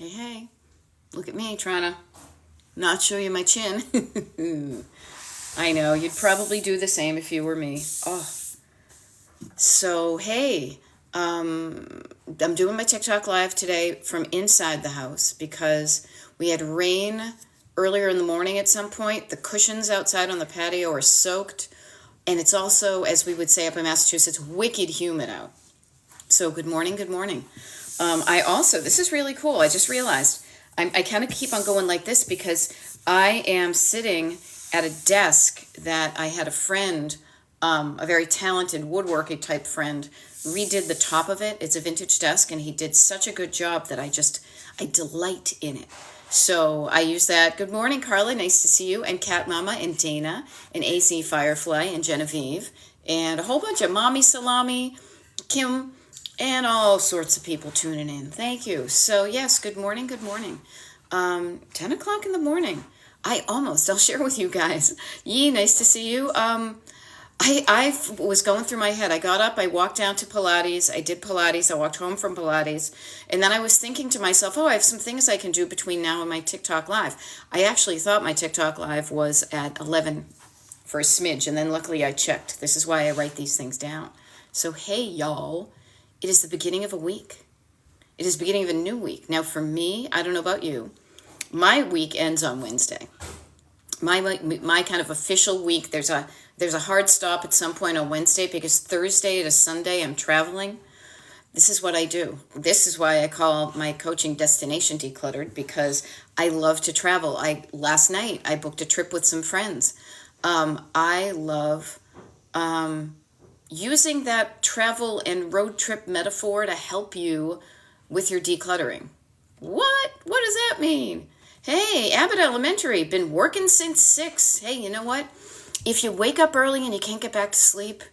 Hey, hey, look at me trying to not show you my chin. I know, you'd probably do the same if you were me. Oh, so hey, I'm doing my TikTok live today from inside the house because we had rain earlier in the morning at some point. The cushions outside on the patio are soaked, and it's also, as we would say up in Massachusetts, wicked humid out. So good morning, good morning. This is really cool. I just realized I kind of keep on going like this because I am sitting at a desk that I had a friend, a very talented woodworking type friend, redid the top of it. It's a vintage desk, and he did such a good job that I delight in it. So I use that. Good morning, Carla. Nice to see you. And Cat Mama and Dana and AC Firefly and Genevieve and a whole bunch of Mommy Salami, Kim, and all sorts of people tuning in. Thank you. So yes, good morning, good morning. 10 o'clock in the morning. I'll share with you guys. Yee, nice to see you. I was going through my head. I got up, I walked down to Pilates. I did Pilates. I walked home from Pilates. And then I was thinking to myself, I have some things I can do between now and my TikTok live. I actually thought my TikTok live was at 11 for a smidge. And then luckily I checked. This is why I write these things down. So hey, y'all. It is the beginning of a week. It is the beginning of a new week. Now for me, I don't know about you, my week ends on Wednesday. My kind of official week, there's a hard stop at some point on Wednesday because Thursday to Sunday I'm traveling. This is what I do. This is why I call my coaching Destination Decluttered, because I love to travel. Last night I booked a trip with some friends. I love using that travel and road trip metaphor to help you with your decluttering. What? What does that mean? Hey, Abbott Elementary, been working since 6. Hey, you know what? If you wake up early and you can't get back to sleep,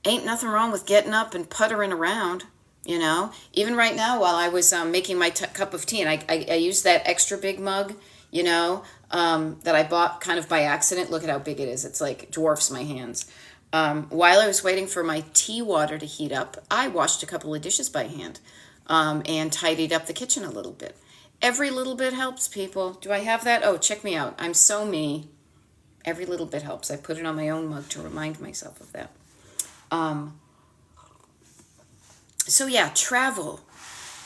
ain't nothing wrong with getting up and puttering around, you know? Even right now while I was making my cup of tea, and I used that extra big mug, you know, that I bought kind of by accident. Look at how big it is. It's like dwarfs my hands. While I was waiting for my tea water to heat up, I washed a couple of dishes by hand and tidied up the kitchen a little bit. Every little bit helps, people. Do I have that? Oh, check me out. I'm so me. Every little bit helps. I put it on my own mug to remind myself of that. So yeah, travel.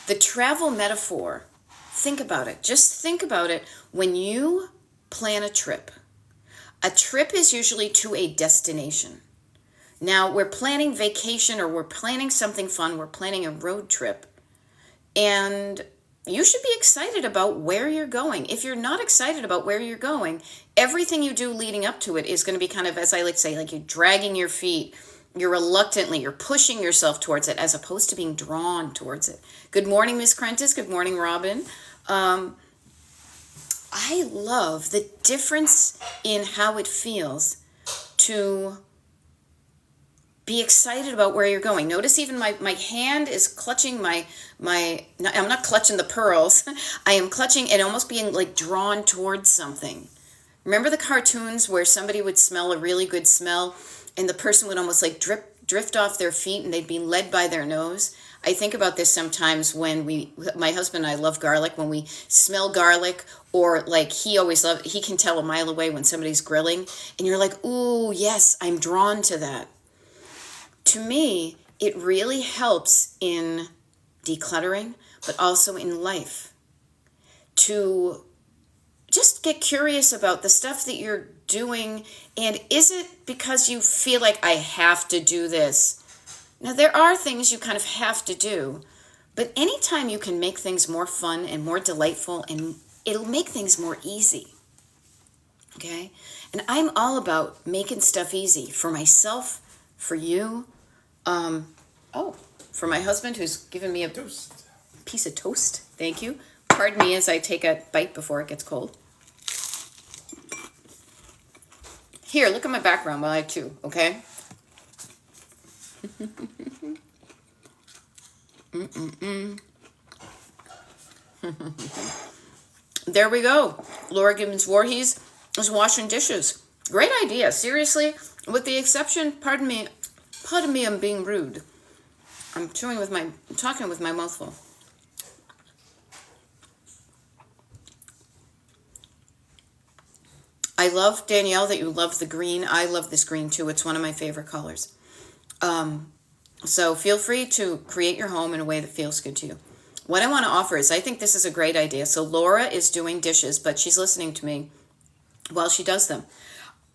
The travel metaphor. Think about it. Just think about it when you plan a trip. A trip is usually to a destination. Now, we're planning vacation or we're planning something fun. We're planning a road trip. And you should be excited about where you're going. If you're not excited about where you're going, everything you do leading up to it is going to be kind of, as I like to say, like you're dragging your feet. You're pushing yourself towards it as opposed to being drawn towards it. Good morning, Miss Prentice. Good morning, Robin. I love the difference in how it feels to be excited about where you're going. Notice even my hand is clutching I'm not clutching the pearls. I am clutching and almost being like drawn towards something. Remember the cartoons where somebody would smell a really good smell and the person would almost like drift off their feet and they'd be led by their nose? I think about this sometimes when my husband and I love garlic, when we smell garlic, or like he can tell a mile away when somebody's grilling and you're like, ooh, yes, I'm drawn to that. To me, it really helps in decluttering, but also in life to just get curious about the stuff that you're doing. And is it because you feel like I have to do this? Now, there are things you kind of have to do, but anytime you can make things more fun and more delightful, and it'll make things more easy. Okay? And I'm all about making stuff easy for myself, for you, for my husband who's given me a piece of toast. Thank you. Pardon me as I take a bite before it gets cold. Here, look at my background while I chew, okay? There we go. Laura Gibbons Voorhees is washing dishes. Great idea. Seriously, with the exception, pardon me, I'm being rude. I'm talking with my mouth full. I love, Danielle, that you love the green. I love this green too. It's one of my favorite colors. So feel free to create your home in a way that feels good to you. What I want to offer is I think this is a great idea. So Laura is doing dishes, but she's listening to me while she does them.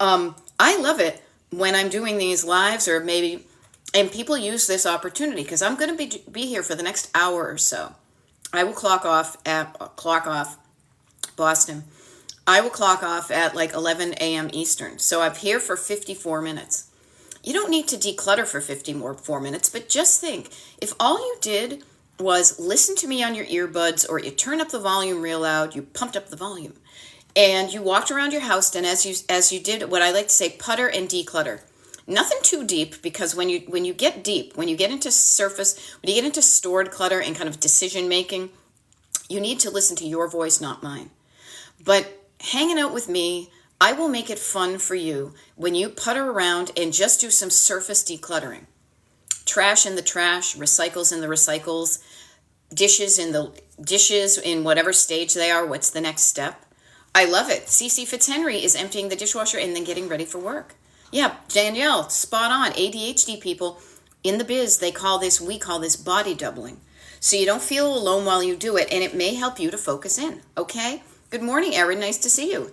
I love it when I'm doing these lives or maybe, and people use this opportunity because I'm going to be here for the next hour or so. I will clock off Boston. I will clock off at like 11 a.m. Eastern. So I'm here for 54 minutes. You don't need to declutter for 54 minutes, but just think, if all you did was listen to me on your earbuds, or you turn up the volume real loud, you pumped up the volume, and you walked around your house, and as you did what I like to say, putter and declutter. Nothing too deep, because when you get deep, when you get into surface, when you get into stored clutter and kind of decision making, you need to listen to your voice, not mine. But hanging out with me, I will make it fun for you when you putter around and just do some surface decluttering. Trash in the trash, recycles in the recycles, dishes in whatever stage they are. What's the next step? I love it. Cece Fitzhenry is emptying the dishwasher and then getting ready for work. Yeah, Danielle, spot on. ADHD people in the biz, we call this body doubling. So you don't feel alone while you do it, and it may help you to focus in, okay? Good morning, Erin. Nice to see you.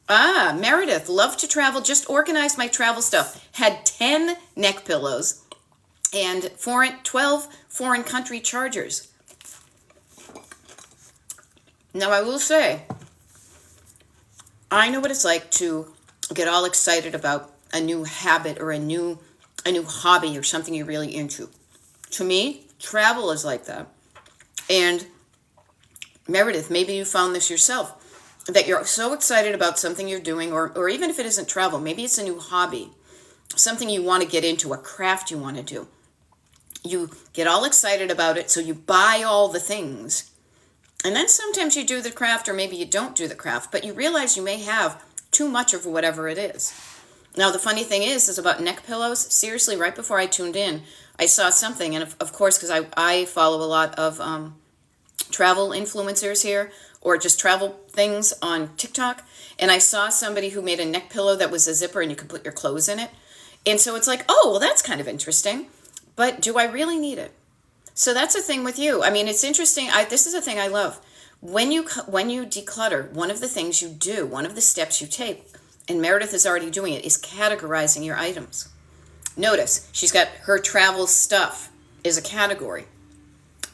Meredith, love to travel. Just organized my travel stuff. Had 10 neck pillows and 12 foreign country chargers. Now, I will say, I know what it's like to get all excited about a new habit or a new hobby or something you're really into. To me, travel is like that. And Meredith, maybe you found this yourself, that you're so excited about something you're doing, or even if it isn't travel, maybe it's a new hobby, something you want to get into, a craft you want to do. You get all excited about it, so you buy all the things. And then sometimes you do the craft, or maybe you don't do the craft, but you realize you may have too much of whatever it is. Now, the funny thing is about neck pillows. Seriously, right before I tuned in, I saw something, and of course, because I follow a lot of travel influencers here, or just travel things on TikTok, and I saw somebody who made a neck pillow that was a zipper and you could put your clothes in it. And so it's like, oh, well, that's kind of interesting, but do I really need it? So that's the thing with you. I mean, it's interesting. This is a thing I love. When you declutter, one of the things you do, one of the steps you take, and Meredith is already doing it, is categorizing your items. Notice, she's got her travel stuff is a category.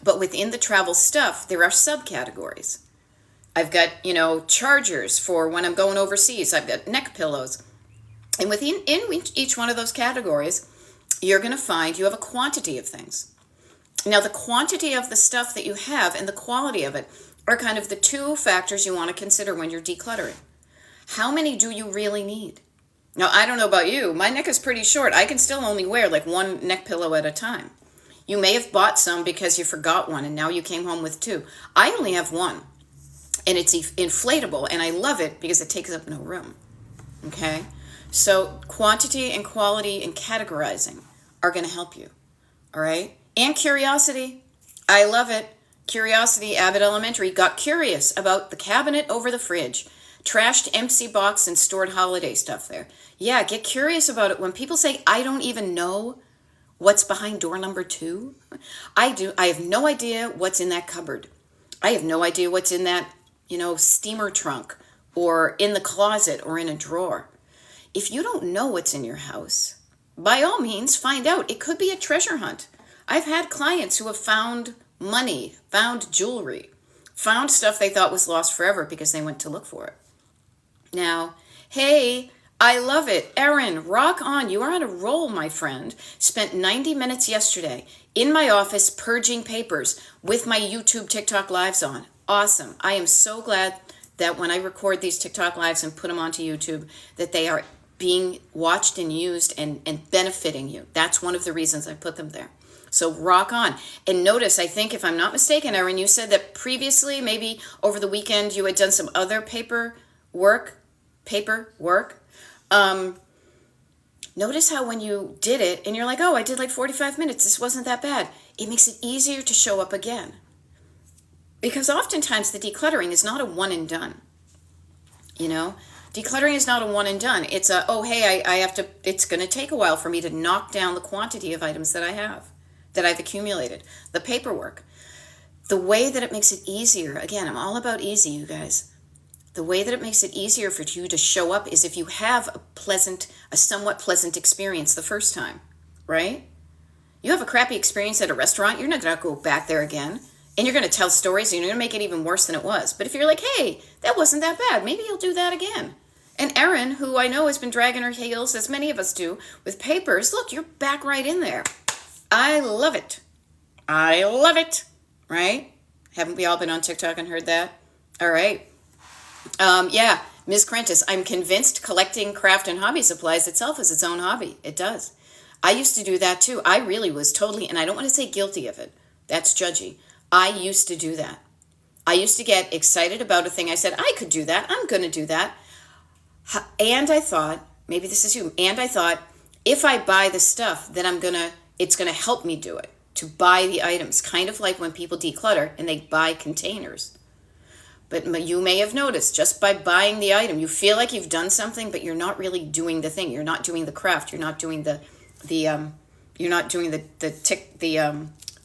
But within the travel stuff, there are subcategories. I've got, chargers for when I'm going overseas. I've got neck pillows. And within each one of those categories, you're going to find you have a quantity of things. Now, the quantity of the stuff that you have and the quality of it are kind of the two factors you want to consider when you're decluttering. How many do you really need? Now, I don't know about you. My neck is pretty short. I can still only wear like one neck pillow at a time. You may have bought some because you forgot one and now you came home with two. I only have one, and it's inflatable, and I love it because it takes up no room. Okay? So quantity and quality and categorizing are going to help you. All right? And curiosity. I love it. Curiosity, Abbott Elementary, got curious about the cabinet over the fridge. Trashed MC box and stored holiday stuff there. Yeah, get curious about it. When people say, I don't even know what's behind door number 2, I do. I have no idea what's in that cupboard. I have no idea what's in that, steamer trunk or in the closet or in a drawer. If you don't know what's in your house, by all means, find out. It could be a treasure hunt. I've had clients who have found money, found jewelry, found stuff they thought was lost forever because they went to look for it. Now, hey, I love it. Erin, rock on. You are on a roll, my friend. Spent 90 minutes yesterday in my office purging papers with my YouTube TikTok lives on. Awesome. I am so glad that when I record these TikTok lives and put them onto YouTube, that they are being watched and used and benefiting you. That's one of the reasons I put them there. So rock on. And notice, I think if I'm not mistaken, Erin, you said that previously, maybe over the weekend, you had done some other paper work. Notice how when you did it and you're like, oh, I did like 45 minutes. This wasn't that bad. It makes it easier to show up again. Because oftentimes the decluttering is not a one and done. you know? Decluttering is not a one and done. It's a, oh, hey, I have to, it's going to take a while for me to knock down the quantity of items that I have, that I've accumulated. The paperwork. The way that it makes it easier, again, I'm all about easy, you guys. The way that it makes it easier for you to show up is if you have a somewhat pleasant experience the first time, right? You have a crappy experience at a restaurant, you're not going to go back there again. And you're going to tell stories and you're going to make it even worse than it was. But if you're like, hey, that wasn't that bad, maybe you'll do that again. And Erin, who I know has been dragging her heels, as many of us do, with papers, look, you're back right in there. I love it. I love it. Right? Haven't we all been on TikTok and heard that? All right. Yeah, Ms. Crentis, I'm convinced collecting craft and hobby supplies itself is its own hobby. It does. I used to do that too. I really was totally, and I don't want to say guilty of it. That's judgy. I used to do that. I used to get excited about a thing. I said, I could do that. I'm going to do that. And I thought, maybe this is you, and I thought, if I buy the stuff, then it's going to help me do it, to buy the items. Kind of like when people declutter and they buy containers. But you may have noticed, just by buying the item, you feel like you've done something, but you're not really doing the thing. You're not doing the craft. You're not doing the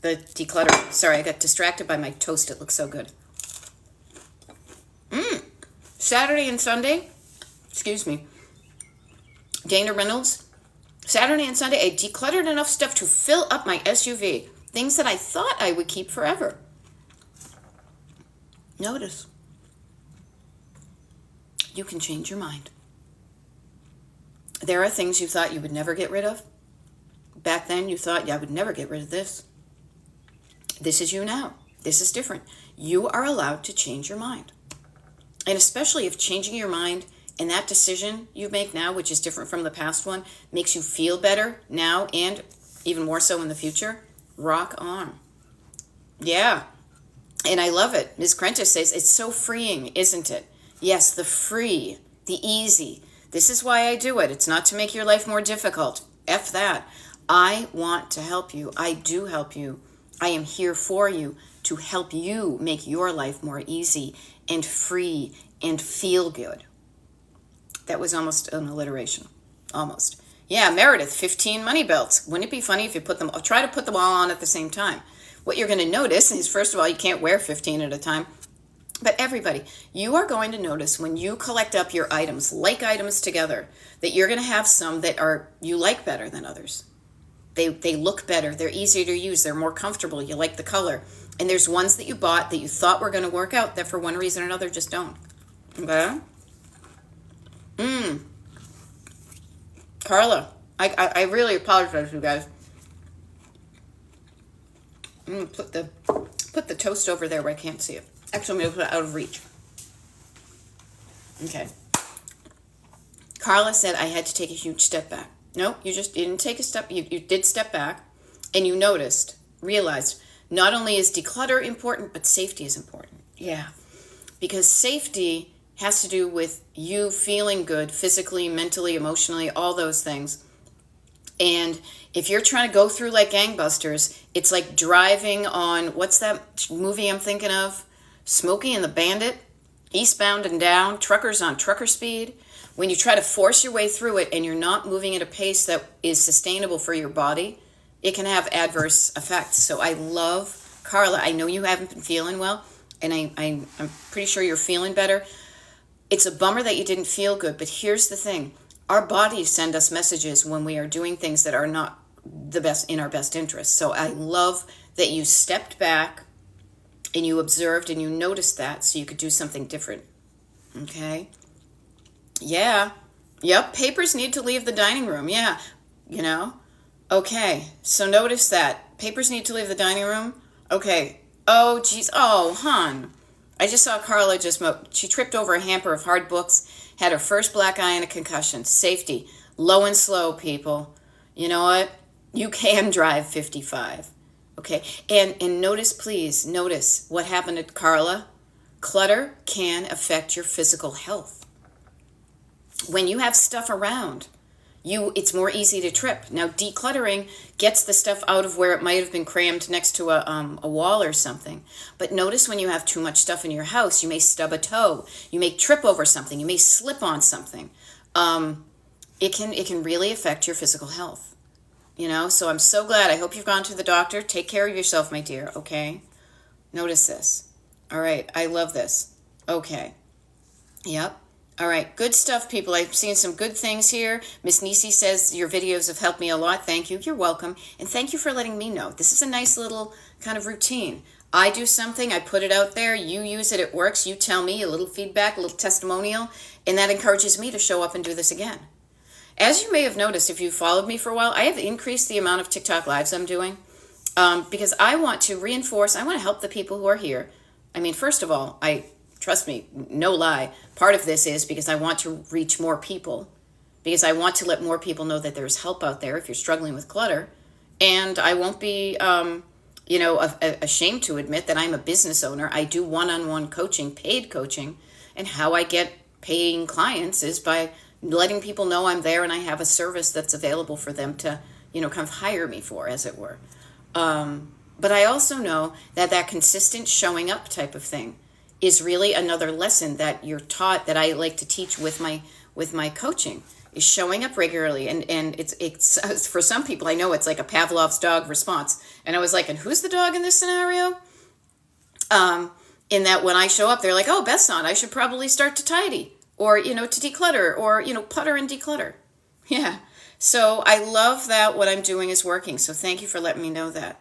declutter. Sorry, I got distracted by my toast. It looks so good. Saturday and Sunday, excuse me, Dana Reynolds, Saturday and Sunday, I decluttered enough stuff to fill up my SUV. Things that I thought I would keep forever. Notice. You can change your mind. There are things you thought you would never get rid of. Back then, you thought, yeah, I would never get rid of this. This is you now. This is different. You are allowed to change your mind. And especially if changing your mind and that decision you make now, which is different from the past one, makes you feel better now and even more so in the future, rock on. Yeah. And I love it. Ms. Crentis says, it's so freeing, isn't it? Yes, the free, the easy. This is why I do it. It's not to make your life more difficult. F that. I want to help you. I do help you. I am here for you to help you make your life more easy and free and feel good. That was almost an alliteration. Almost. Yeah, Meredith, 15 money belts. Wouldn't it be funny if you try to put them all on at the same time? What you're going to notice is, first of all, you can't wear 15 at a time. But everybody, you are going to notice when you collect up your items, like items together, that you're going to have some that you like better than others. They look better. They're easier to use. They're more comfortable. You like the color. And there's ones that you bought that you thought were going to work out that for one reason or another just don't. Okay? Carla, I really apologize, you guys. I'm going to put the toast over there where I can't see it. Actually, I'm going to put it out of reach. Okay. Carla said I had to take a huge step back. No, you didn't take a step. You did step back, and you realized, not only is declutter important, but safety is important. Yeah. Because safety has to do with you feeling good physically, mentally, emotionally, all those things. And if you're trying to go through like gangbusters, it's like driving on, what's that movie I'm thinking of? Smokey and the Bandit, Eastbound and Down, truckers on trucker speed. When you try to force your way through it and you're not moving at a pace that is sustainable for your body, it can have adverse effects. So I love, Carla, I know you haven't been feeling well, and I'm pretty sure you're feeling better. It's a bummer that you didn't feel good, but here's the thing. Our bodies send us messages when we are doing things that are not the best in our best interest. So I love that you stepped back and you observed and you noticed that so you could do something different. Okay? Yeah. Yep, papers need to leave the dining room. Yeah. Okay, so notice that. Papers need to leave the dining room. Okay. Oh, geez. Oh, hon. I just saw Carla she tripped over a hamper of hard books, had her first black eye and a concussion. Safety. Low and slow, people. You know what? You can drive 55. Okay? And notice what happened to Carla. Clutter can affect your physical health. When you have stuff around, it's more easy to trip. Now, decluttering gets the stuff out of where it might have been crammed next to a wall or something. But notice when you have too much stuff in your house, you may stub a toe, you may trip over something, you may slip on something. It can really affect your physical health. So I'm so glad. I hope you've gone to the doctor. Take care of yourself, my dear, okay? Notice this. All right, I love this. Okay. Yep. All right, good stuff, people. I've seen some good things here. Miss Nisi says your videos have helped me a lot. Thank you. You're welcome. And thank you for letting me know. This is a nice little kind of routine. I do something, I put it out there, you use it, it works, you tell me a little feedback, a little testimonial, and that encourages me to show up and do this again. As you may have noticed, if you've followed me for a while, I have increased the amount of TikTok lives I'm doing because I want to reinforce, I want to help the people who are here. I mean, first of all, trust me, no lie, part of this is because I want to reach more people, because I want to let more people know that there's help out there if you're struggling with clutter. And I won't be, ashamed to admit that I'm a business owner. I do one-on-one coaching, paid coaching, and how I get paying clients is by letting people know I'm there and I have a service that's available for them to, kind of hire me for, as it were. But I also know that consistent showing up type of thing is really another lesson that you're taught, that I like to teach with my coaching, is showing up regularly. And it's for some people, I know it's like a Pavlov's dog response. And I was like, and who's the dog in this scenario? In that when I show up, they're like, oh, Beth's on, I should probably start to tidy or, to declutter or, putter and declutter. Yeah. So I love that what I'm doing is working. So thank you for letting me know that.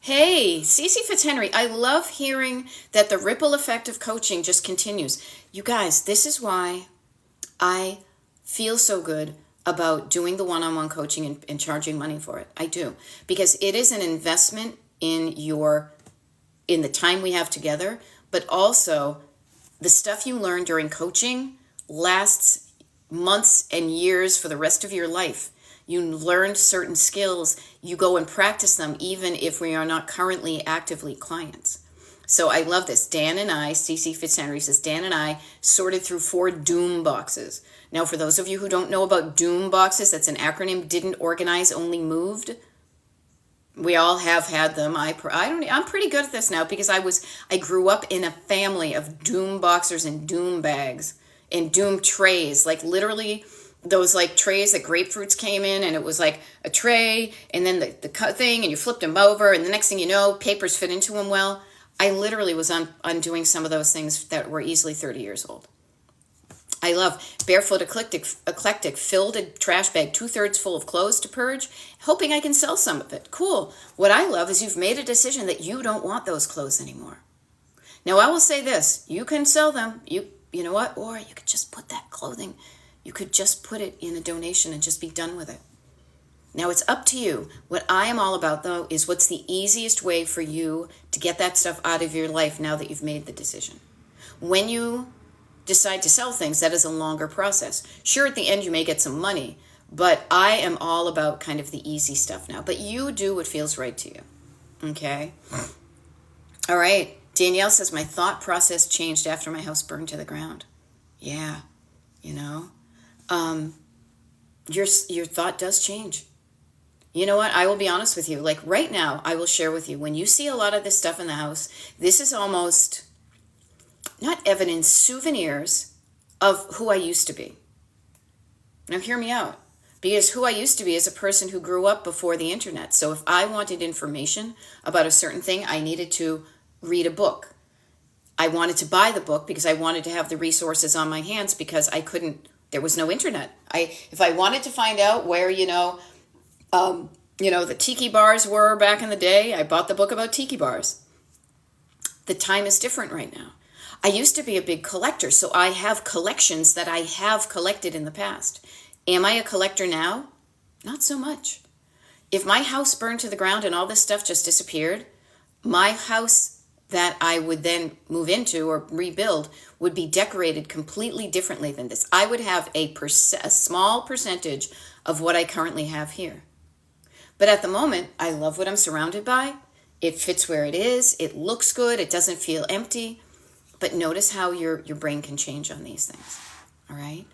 Hey, Cece Fitzhenry, I love hearing that the ripple effect of coaching just continues. You guys, this is why I feel so good about doing the one-on-one coaching and charging money for it. I do. Because it is an investment in the time we have together, but also the stuff you learn during coaching lasts months and years for the rest of your life. You learn certain skills, you go and practice them even if we are not currently actively clients. So I love this. Dan and I, Cece Fitzhenry says, Dan and I sorted through 4 Doom boxes. Now, for those of you who don't know about Doom boxes, that's an acronym, didn't organize, only moved. We all have had them. I'm pretty good at this now because I grew up in a family of Doom boxers and Doom bags and Doom trays, like literally those like trays that grapefruits came in, and it was like a tray and then the cut thing, and you flipped them over, and the next thing you know, papers fit into them well. I literally was undoing some of those things that were easily 30 years old. I love Barefoot Eclectic filled a trash bag 2/3 full of clothes to purge, hoping I can sell some of it. Cool. What I love is you've made a decision that you don't want those clothes anymore. Now, I will say this. You can sell them. You know what? Or you could just put that clothing, you could just put it in a donation and just be done with it. Now, it's up to you. What I am all about, though, is what's the easiest way for you to get that stuff out of your life now that you've made the decision. When you decide to sell things, that is a longer process. Sure, at the end, you may get some money, but I am all about kind of the easy stuff now. But you do what feels right to you. Okay? All right. Danielle says, my thought process changed after my house burned to the ground. Yeah. Your thought does change. You know what? I will be honest with you. Like right now, I will share with you, when you see a lot of this stuff in the house, this is almost not evidence, souvenirs of who I used to be. Now hear me out. Because who I used to be is a person who grew up before the internet. So if I wanted information about a certain thing, I needed to read a book. I wanted to buy the book because I wanted to have the resources on my hands because there was no internet. If I wanted to find out where, the tiki bars were back in the day, I bought the book about tiki bars. The time is different right now. I used to be a big collector, so I have collections that I have collected in the past. Am I a collector now? Not so much. If my house burned to the ground and all this stuff just disappeared, my house that I would then move into or rebuild would be decorated completely differently than this. I would have a small percentage of what I currently have here. But at the moment, I love what I'm surrounded by. It fits where it is. It looks good. It doesn't feel empty. But notice how your brain can change on these things. All right?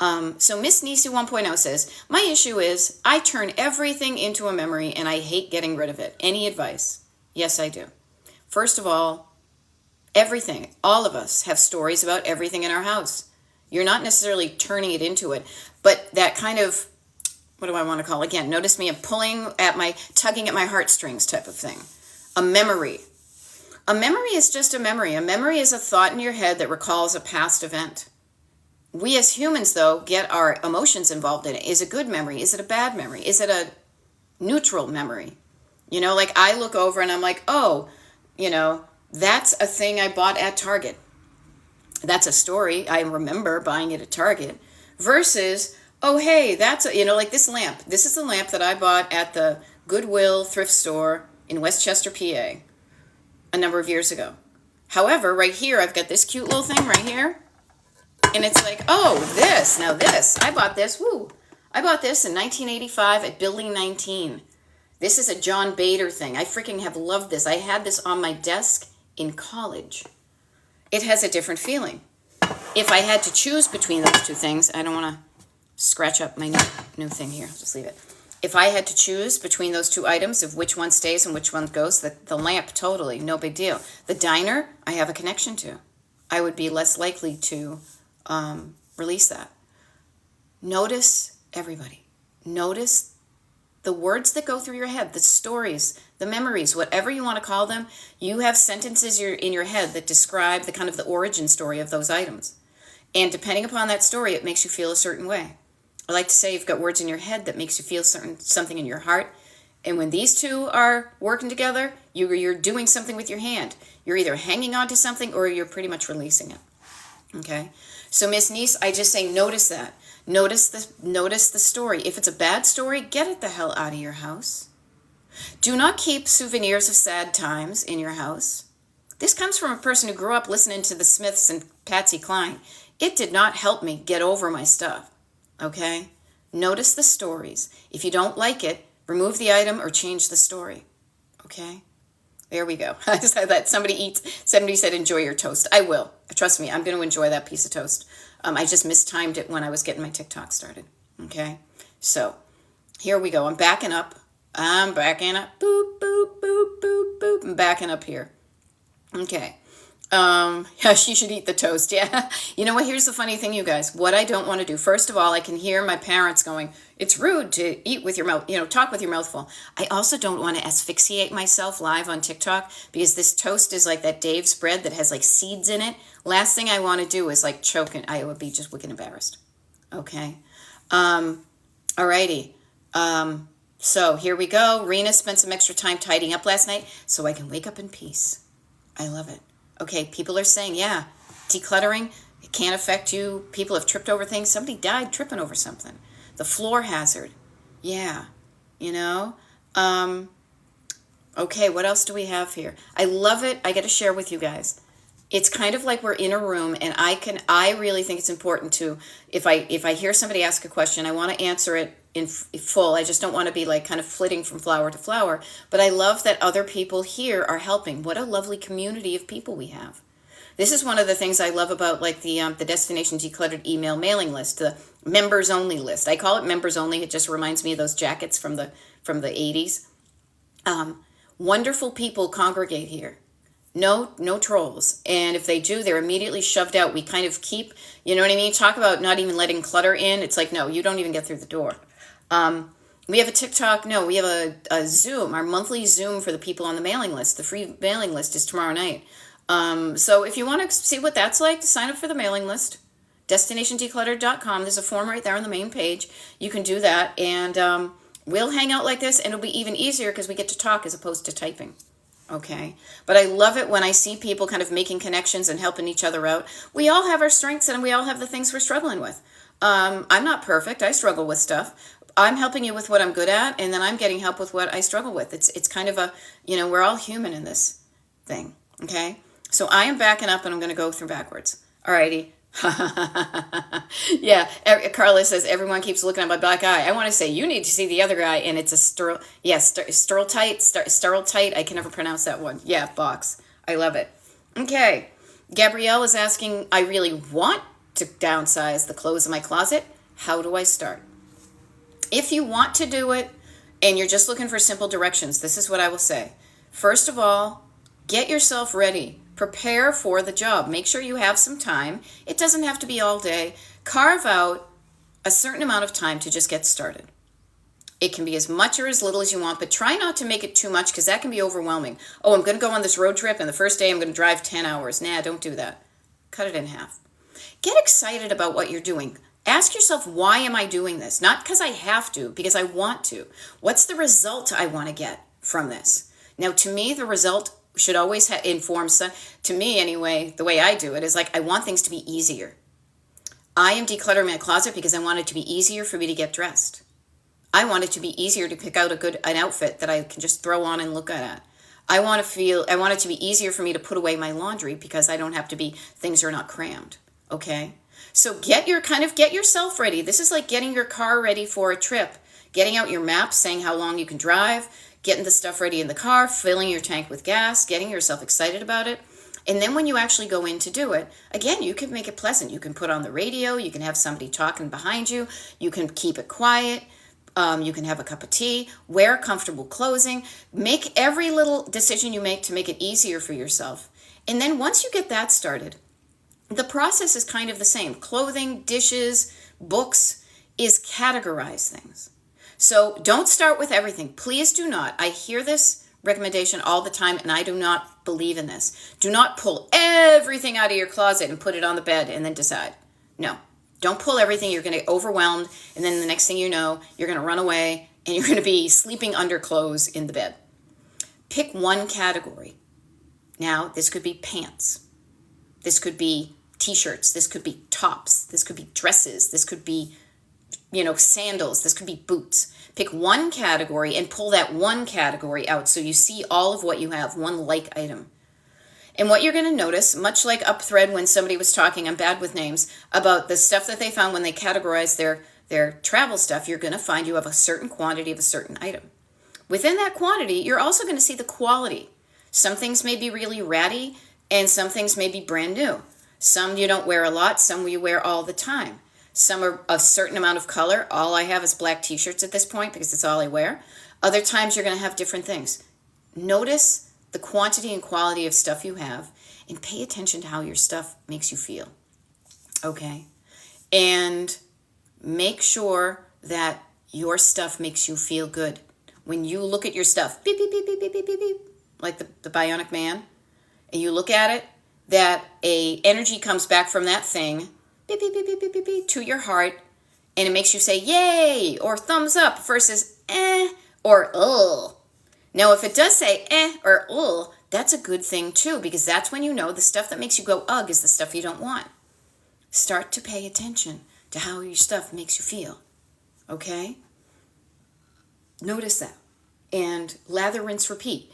So Miss Nisi 1.0 says, my issue is I turn everything into a memory and I hate getting rid of it. Any advice? Yes, I do. First of all, everything, all of us have stories about everything in our house. You're not necessarily turning it into it, but that kind of, what do I want to call it? Again, notice me, I'm tugging at my heartstrings type of thing. A memory. A memory is just a memory. A memory is a thought in your head that recalls a past event. We as humans, though, get our emotions involved in it. Is it a good memory? Is it a bad memory? Is it a neutral memory? Like I look over and I'm like, oh, that's a thing I bought at Target. That's a story. I remember buying it at Target. Versus, oh, hey, that's, like this lamp. This is the lamp that I bought at the Goodwill thrift store in Westchester, PA, a number of years ago. However, right here, I've got this cute little thing right here. And it's like, oh, this, I bought this, I bought this in 1985 at Building 19. This is a John Bader thing. I freaking have loved this. I had this on my desk in college. It has a different feeling. If I had to choose between those two things, I don't want to scratch up my new thing here. I'll just leave it. If I had to choose between those two items of which one stays and which one goes, the lamp, totally, no big deal. The diner, I have a connection to. I would be less likely to release that. Notice everybody. Notice the words that go through your head, the stories, the memories, whatever you want to call them. You have sentences in your head that describe the kind of the origin story of those items. And depending upon that story, it makes you feel a certain way. I like to say you've got words in your head that makes you feel something in your heart. And when these two are working together, you're doing something with your hand. You're either hanging on to something or you're pretty much releasing it. Okay? So Miss Niece, I just say notice that. Notice the story. If it's a bad story, get it the hell out of your house. Do not keep souvenirs of sad times in your house. This comes from a person who grew up listening to the Smiths and Patsy Cline. It did not help me get over my stuff. Okay? Notice the stories. If you don't like it, remove the item or change the story. Okay? There we go. I just had that. Somebody said, enjoy your toast. I will. Trust me, I'm going to enjoy that piece of toast. I just mistimed it when I was getting my TikTok started. Okay? So, here we go. I'm backing up. Boop, boop, boop, boop, boop. I'm backing up here. Okay. Yeah, she should eat the toast. Yeah. You know what? Here's the funny thing, you guys. What I don't want to do. First of all, I can hear my parents going, it's rude to eat with your mouth, talk with your mouth full. I also don't want to asphyxiate myself live on TikTok because this toast is like that Dave's bread that has like seeds in it. Last thing I want to do is like choke and I would be just wicked embarrassed. Okay. Alrighty. So here we go. Rena spent some extra time tidying up last night so I can wake up in peace. I love it. Okay, people are saying, yeah, decluttering, it can't affect you. People have tripped over things. Somebody died tripping over something. The floor hazard. Yeah, Okay, what else do we have here? I love it. I got to share with you guys. It's kind of like we're in a room, and I really think it's important to, if I hear somebody ask a question, I want to answer it in full. I just don't want to be like kind of flitting from flower to flower. But I love that other people here are helping. What a lovely community of people we have. This is one of the things I love about like the Destination Decluttered email mailing list, the members only list. I call it members only. It just reminds me of those jackets from the 80s. Wonderful people congregate here. No trolls. And if they do, they're immediately shoved out. We kind of keep, you know what I mean? Talk about not even letting clutter in. It's like, no, you don't even get through the door. We have a TikTok. No, we have a Zoom, our monthly Zoom for the people on the mailing list. The free mailing list is tomorrow night. So if you want to see what that's like, sign up for the mailing list. DestinationDecluttered.com. There's a form right there on the main page. You can do that. And we'll hang out like this, and it'll be even easier because we get to talk as opposed to typing. Okay? But I love it when I see people kind of making connections and helping each other out. We all have our strengths, and we all have the things we're struggling with. I'm not perfect. I struggle with stuff. I'm helping you with what I'm good at, and then I'm getting help with what I struggle with. It's kind of a, we're all human in this thing, okay? So I am backing up, and I'm going to go through backwards. Alrighty. Yeah, Carla says, everyone keeps looking at my black eye. I want to say, you need to see the other guy, and it's a steriltite. I can never pronounce that one. Yeah, box. I love it. Okay. Gabrielle is asking, I really want to downsize the clothes in my closet. How do I start? If you want to do it and you're just looking for simple directions, this is what I will say. First of all, get yourself ready. Prepare for the job. Make sure you have some time. It doesn't have to be all day. Carve out a certain amount of time to just get started. It can be as much or as little as you want, but try not to make it too much because that can be overwhelming. Oh, I'm going to go on this road trip and the first day I'm going to drive 10 hours. Nah, don't do that. Cut it in half. Get excited about what you're doing. Ask yourself, why am I doing this? Not because I have to, because I want to. What's the result I want to get from this? Now, to me, the result should always inform, to me anyway, the way I do it is like, I want things to be easier. I am decluttering my closet because I want it to be easier for me to get dressed. I want it to be easier to pick out an outfit that I can just throw on and look at. I want it to be easier for me to put away my laundry because I don't have to things are not crammed. Okay? So get yourself ready. This is like getting your car ready for a trip. Getting out your maps, saying how long you can drive, getting the stuff ready in the car, filling your tank with gas, getting yourself excited about it. And then when you actually go in to do it, again, you can make it pleasant. You can put on the radio. You can have somebody talking behind you. You can keep it quiet. You can have a cup of tea. Wear comfortable clothing. Make every little decision you make to make it easier for yourself. And then once you get that started, the process is kind of the same. Clothing, dishes, books is categorize things. So don't start with everything. Please do not. I hear this recommendation all the time, and I do not believe in this. Do not pull everything out of your closet and put it on the bed and then decide. No, don't pull everything. You're going to get overwhelmed, and then the next thing you know, you're going to run away, and you're going to be sleeping under clothes in the bed. Pick one category. Now, this could be pants. This could be t-shirts. This could be tops. This could be dresses. This could be, sandals. This could be boots. Pick one category and pull that one category out so you see all of what you have, one like item. And what you're going to notice, much like Upthread when somebody was talking, I'm bad with names, about the stuff that they found when they categorized their travel stuff, you're going to find you have a certain quantity of a certain item. Within that quantity, you're also going to see the quality. Some things may be really ratty, and some things may be brand new. Some you don't wear a lot, some you wear all the time. Some are a certain amount of color. All I have is black t-shirts at this point because it's all I wear. Other times you're going to have different things. Notice the quantity and quality of stuff you have and pay attention to how your stuff makes you feel. Okay? And make sure that your stuff makes you feel good. When you look at your stuff, beep, beep, beep, beep, beep, beep, beep, beep, like the Bionic Man, and you look at it, that a energy comes back from that thing, beep, beep, beep, beep, beep, beep, beep, to your heart, and it makes you say, yay, or thumbs up versus or ugh. Now, if it does say or ugh, that's a good thing too, because that's when you know the stuff that makes you go ugh is the stuff you don't want. Start to pay attention to how your stuff makes you feel, okay? Notice that, and lather, rinse, repeat.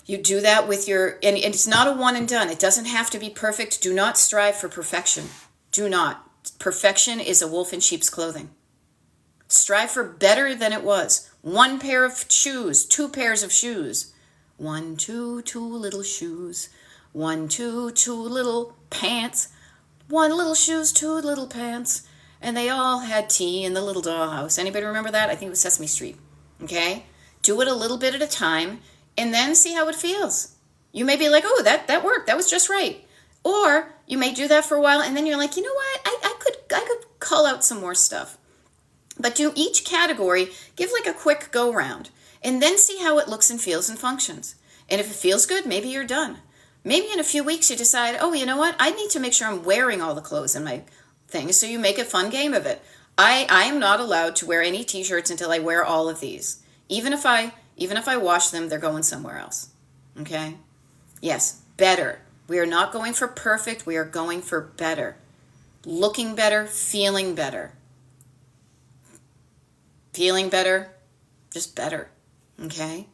You do that with and it's not a one and done. It doesn't have to be perfect. Do not strive for perfection. Do not. Perfection is a wolf in sheep's clothing. Strive for better than it was. 1 pair of shoes, 2 pairs of shoes. 1, 2, 2 little shoes. 1, 2, 2 little pants. 1 little shoes, 2 little pants. And they all had tea in the little dollhouse. Anybody remember that? I think it was Sesame Street. Okay? Do it a little bit at a time. And then see how it feels. You may be like, oh, that worked. That was just right. Or you may do that for a while, and then you're like, you know what? I could cull out some more stuff. But do each category, give like a quick go round, and then see how it looks and feels and functions. And if it feels good, maybe you're done. Maybe in a few weeks you decide, oh, you know what? I need to make sure I'm wearing all the clothes in my thing, so you make a fun game of it. I am not allowed to wear any t-shirts until I wear all of these. Even if I wash them, they're going somewhere else. Okay? Yes, better. We are not going for perfect. We are going for better. Looking better, feeling better. Feeling better, just better. Okay?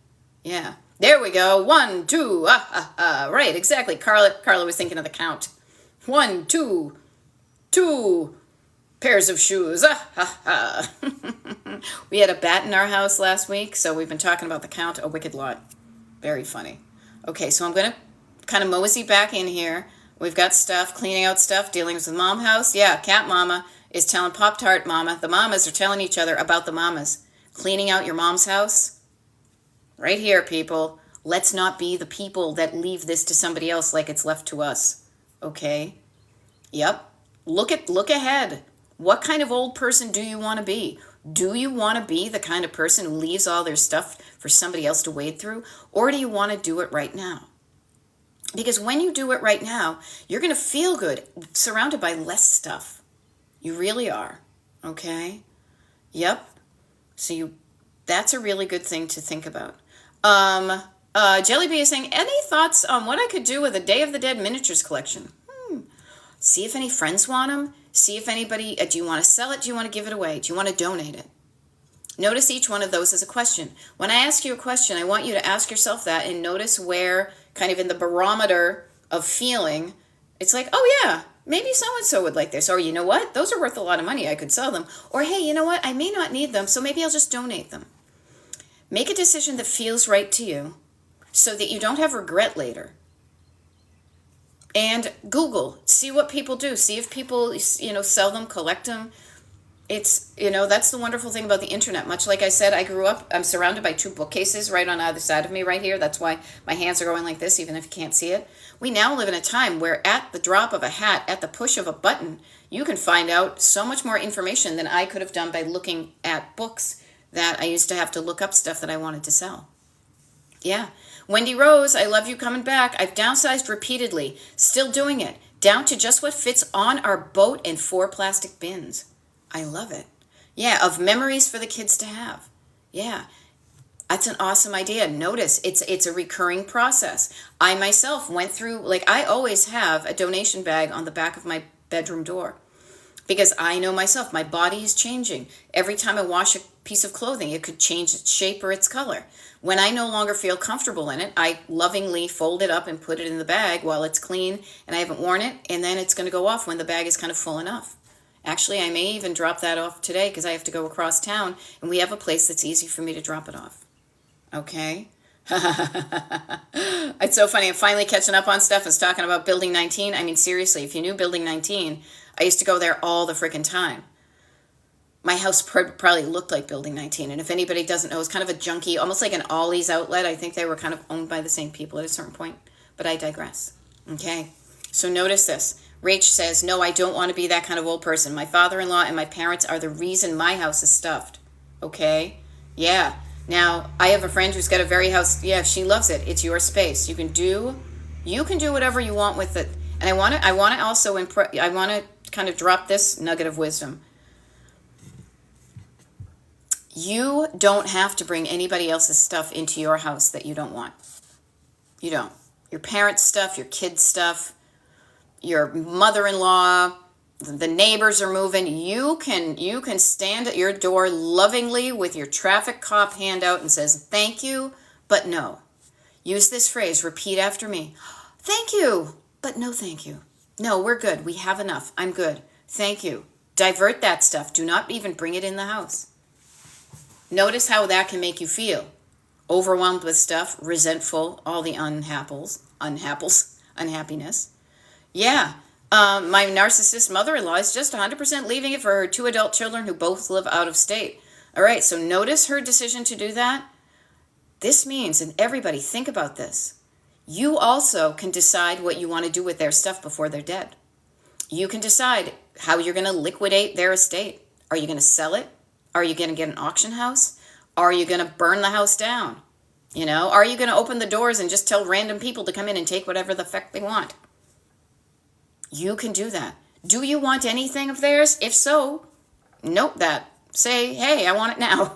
Yeah. There we go. 1, 2. Right, exactly. Carla was thinking of the count. 1, 2, 2 pairs of shoes. We had a bat in our house last week, so we've been talking about the count a wicked lot. Very funny. Okay, so I'm going to kind of mosey back in here We've got stuff, cleaning out stuff, dealing with the mom house. Yeah, Cat Mama is telling Pop-Tart Mama. The mamas are telling each other about the mamas. Cleaning out your mom's house. Right here, people. Let's not be the people that leave this to somebody else like it's left to us. Okay? Yep. Look ahead. What kind of old person do you want to be? Do you want to be the kind of person who leaves all their stuff for somebody else to wade through? Or do you want to do it right now? Because when you do it right now, you're going to feel good, surrounded by less stuff. You really are. Okay? Yep. So that's a really good thing to think about. Jellyby is saying, any thoughts on what I could do with a Day of the Dead miniatures collection? See if any friends want them. See if anybody, do you want to sell it? Do you want to give it away? Do you want to donate it? Notice each one of those as a question. When I ask you a question, I want you to ask yourself that and notice where, kind of in the barometer of feeling, it's like, oh yeah, maybe so-and-so would like this. Or you know what? Those are worth a lot of money. I could sell them. Or hey, you know what? I may not need them, so maybe I'll just donate them. Make a decision that feels right to you so that you don't have regret later. And Google, see what people do. See if people, sell them, collect them. It's, that's the wonderful thing about the internet. Much like I said, I'm surrounded by 2 bookcases right on either side of me right here. That's why my hands are going like this, even if you can't see it. We now live in a time where at the drop of a hat, at the push of a button, you can find out so much more information than I could have done by looking at books that I used to have to look up stuff that I wanted to sell. Yeah. Wendy Rose, I love you coming back. I've downsized repeatedly. Still doing it. Down to just what fits on our boat and 4 plastic bins. I love it. Yeah, of memories for the kids to have. Yeah. That's an awesome idea. Notice, it's a recurring process. I myself went through, I always have a donation bag on the back of my bedroom door. Because I know myself, my body is changing. Every time I wash a piece of clothing, it could change its shape or its color. When I no longer feel comfortable in it, I lovingly fold it up and put it in the bag while it's clean and I haven't worn it, and then it's going to go off when the bag is kind of full enough. Actually, I may even drop that off today because I have to go across town, and we have a place that's easy for me to drop it off. Okay? It's so funny. I'm finally catching up on stuff. I was talking about Building 19. I mean, seriously, if you knew Building 19, I used to go there all the freaking time. My house probably looked like Building 19. And if anybody doesn't know, it's kind of a junky, almost like an Ollie's outlet. I think they were kind of owned by the same people at a certain point. But I digress. Okay? So notice this. Rach says, no, I don't want to be that kind of old person. My father-in-law and my parents are the reason my house is stuffed. Okay? Yeah. Now, I have a friend who's got a very house. Yeah, she loves it. It's your space. You can do whatever you want with it. And I want to also I want to kind of drop this nugget of wisdom. You don't have to bring anybody else's stuff into your house that you don't want. You don't. Your parents' stuff, your kids' stuff, your mother-in-law, the neighbors are moving. You can stand at your door lovingly with your traffic cop hand out and says, thank you, but no. Use this phrase, repeat after me. Thank you, but no thank you. No, we're good. We have enough. I'm good. Thank you. Divert that stuff. Do not even bring it in the house. Notice how that can make you feel. Overwhelmed with stuff, resentful, all the unhappiness. Yeah, my narcissist mother-in-law is just 100% leaving it for her 2 adult children who both live out of state. All right, so notice her decision to do that. This means, and everybody think about this, you also can decide what you want to do with their stuff before they're dead. You can decide how you're going to liquidate their estate. Are you going to sell it? Are you going to get an auction house? Are you going to burn the house down? Are you going to open the doors and just tell random people to come in and take whatever the fuck they want? You can do that. Do you want anything of theirs? If so, note that. Say, hey, I want it now.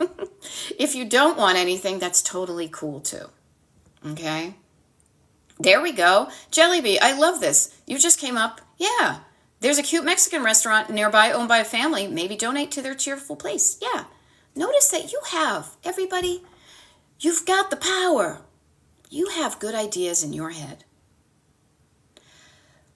If you don't want anything, that's totally cool too. Okay? There we go. Jellyby, I love this. You just came up. Yeah. There's a cute Mexican restaurant nearby owned by a family. Maybe donate to their cheerful place. Yeah. Notice that you have, everybody, you've got the power. You have good ideas in your head.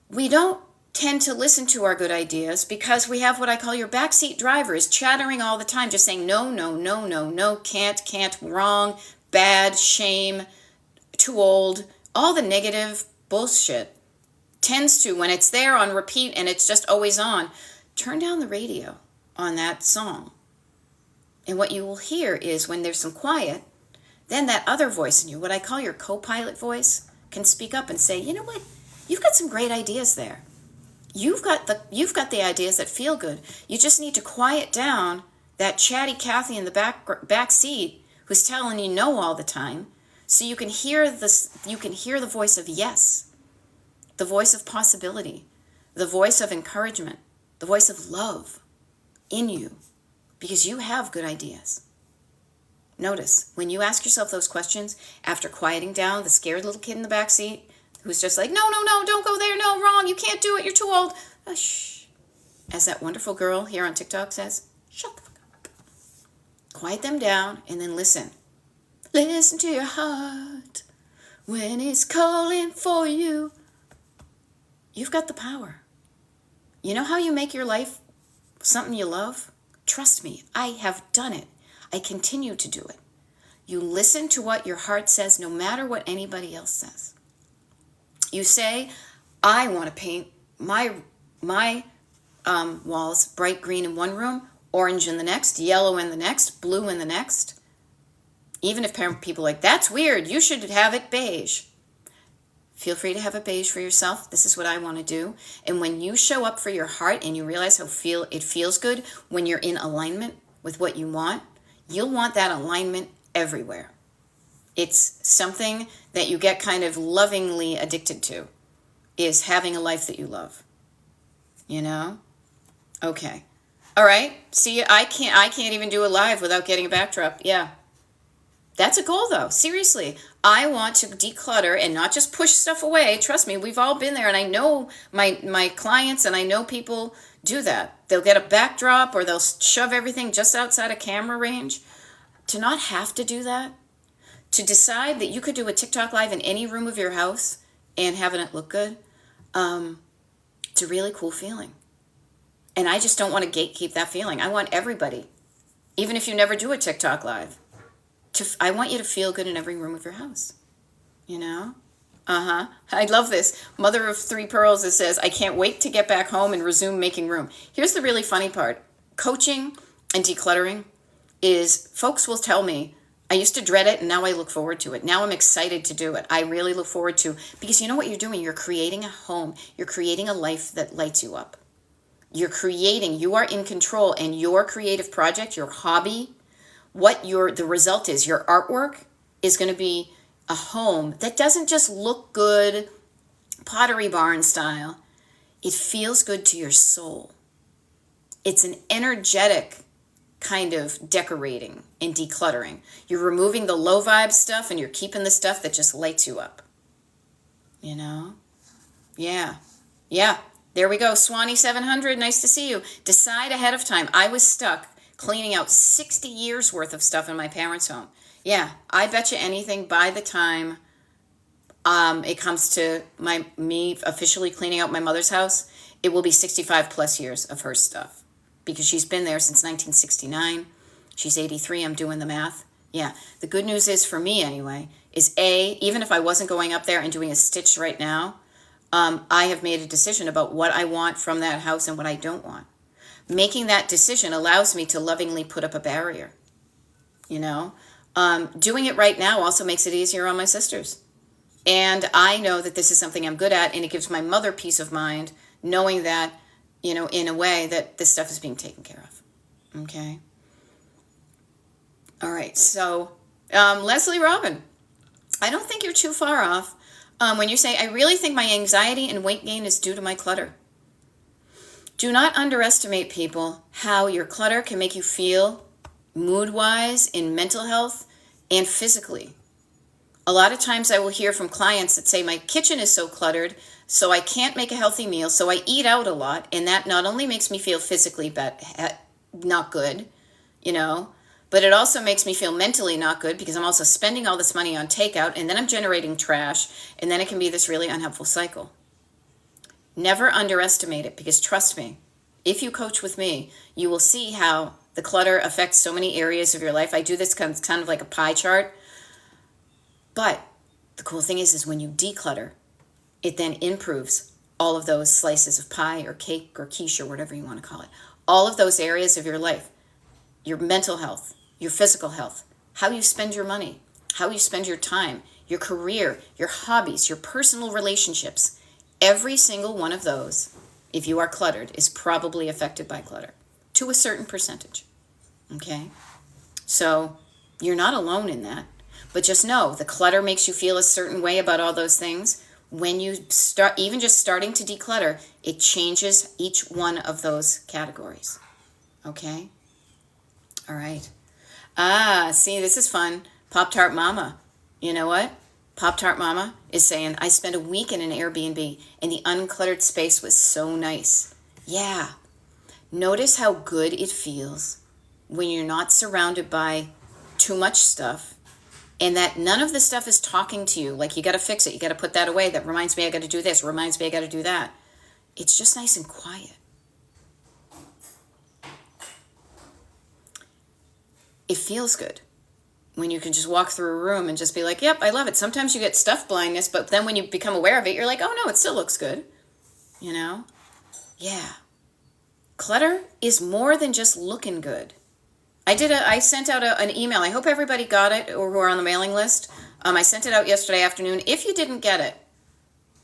We don't tend to listen to our good ideas because we have what I call your backseat drivers chattering all the time, just saying no, no, no, no, no, can't, wrong, bad, shame, too old, all the negative bullshit. tends to, when it's there on repeat and it's just always on, turn down the radio on that song. And what you will hear is when there's some quiet, then that other voice in you, what I call your co-pilot voice, can speak up and say, you know what, you've got some great ideas there. You've got the ideas that feel good. You just need to quiet down that chatty Kathy in the back seat who's telling you no all the time, so you can hear this. You can hear the voice of yes, the voice of possibility, the voice of encouragement, the voice of love in you, because you have good ideas. Notice when you ask yourself those questions after quieting down the scared little kid in the back seat who's just like, no, don't go there, no, wrong, you can't do it, you're too old. Shh. As that wonderful girl here on TikTok says, shut the fuck up. Quiet them down and then listen. Listen to your heart when it's calling for you. You've got the power. You know how you make your life something you love? Trust me, I have done it. I continue to do it. You listen to what your heart says no matter what anybody else says. You say, I want to paint my walls bright green in one room, orange in the next, yellow in the next, blue in the next. Even if people are like, that's weird, you should have it beige. Feel free to have it beige for yourself. This is what I want to do. And when you show up for your heart and you realize how it feels good when you're in alignment with what you want, you'll want that alignment everywhere. It's something that you get kind of lovingly addicted to, is having a life that you love. You know? Okay. All right. See, I can't even do a live without getting a backdrop. Yeah. That's a goal, though. Seriously. I want to declutter and not just push stuff away. Trust me, we've all been there, and I know my clients and I know people do that. They'll get a backdrop or they'll shove everything just outside of camera range. To not have to do that, to decide that you could do a TikTok live in any room of your house and having it look good, it's a really cool feeling. And I just don't want to gatekeep that feeling. I want everybody, even if you never do a TikTok live, I want you to feel good in every room of your house. You know? I love this. Mother of three pearls that says, I can't wait to get back home and resume making room. Here's the really funny part. Coaching and decluttering is, folks will tell me, I used to dread it and now I look forward to it. Now I'm excited to do it. I really look forward to, because you know what you're doing? You're creating a home. You're creating a life that lights you up. You are in control, and your creative project, your hobby, the result is, your artwork is going to be a home that doesn't just look good, Pottery Barn style. It feels good to your soul. It's an energetic kind of decorating and decluttering. You're removing the low vibe stuff and you're keeping the stuff that just lights you up. You know? Yeah. There we go. Swanee 700, nice to see you. Decide ahead of time. I was stuck cleaning out 60 years worth of stuff in my parents' home. Yeah, I bet you anything by the time it comes to me officially cleaning out my mother's house, it will be 65 plus years of her stuff. Because she's been there since 1969. She's 83, I'm doing the math. Yeah, the good news is, for me anyway, is even if I wasn't going up there and doing a stitch right now, I have made a decision about what I want from that house and what I don't want. Making that decision allows me to lovingly put up a barrier. You know? Doing it right now also makes it easier on my sisters. And I know that this is something I'm good at, and it gives my mother peace of mind, knowing that, you know, in a way that this stuff is being taken care of. Okay? All right, so Leslie Robin, I don't think you're too far off when you say, I really think my anxiety and weight gain is due to my clutter. Do not underestimate, people, how your clutter can make you feel mood-wise, in mental health, and physically. A lot of times I will hear from clients that say, my kitchen is so cluttered, so I can't make a healthy meal, so I eat out a lot, and that not only makes me feel physically not good, you know, but it also makes me feel mentally not good, because I'm also spending all this money on takeout, and then I'm generating trash, and then it can be this really unhelpful cycle. Never underestimate it, because trust me, if you coach with me, you will see how the clutter affects so many areas of your life. I do this kind of like a pie chart. But the cool thing is when you declutter, it then improves all of those slices of pie or cake or quiche or whatever you want to call it. All of those areas of your life, your mental health, your physical health, how you spend your money, how you spend your time, your career, your hobbies, your personal relationships. Every single one of those, if you are cluttered, is probably affected by clutter to a certain percentage. Okay? So you're not alone in that. But just know the clutter makes you feel a certain way about all those things. When you start, even just starting to declutter, it changes each one of those categories. Okay? All right. See, this is fun. Pop-Tart Mama. You know what? Pop-Tart Mama is saying, I spent a week in an Airbnb and the uncluttered space was so nice. Yeah. Notice how good it feels when you're not surrounded by too much stuff and that none of the stuff is talking to you. Like, you got to fix it. You got to put that away. That reminds me I got to do this. Reminds me I got to do that. It's just nice and quiet. It feels good when you can just walk through a room and just be like, yep, I love it. Sometimes you get stuff blindness, but then when you become aware of it, you're like, oh no, it still looks good. You know? Yeah. Clutter is more than just looking good. I sent out an email. I hope everybody got it or who are on the mailing list. I sent it out yesterday afternoon. If you didn't get it,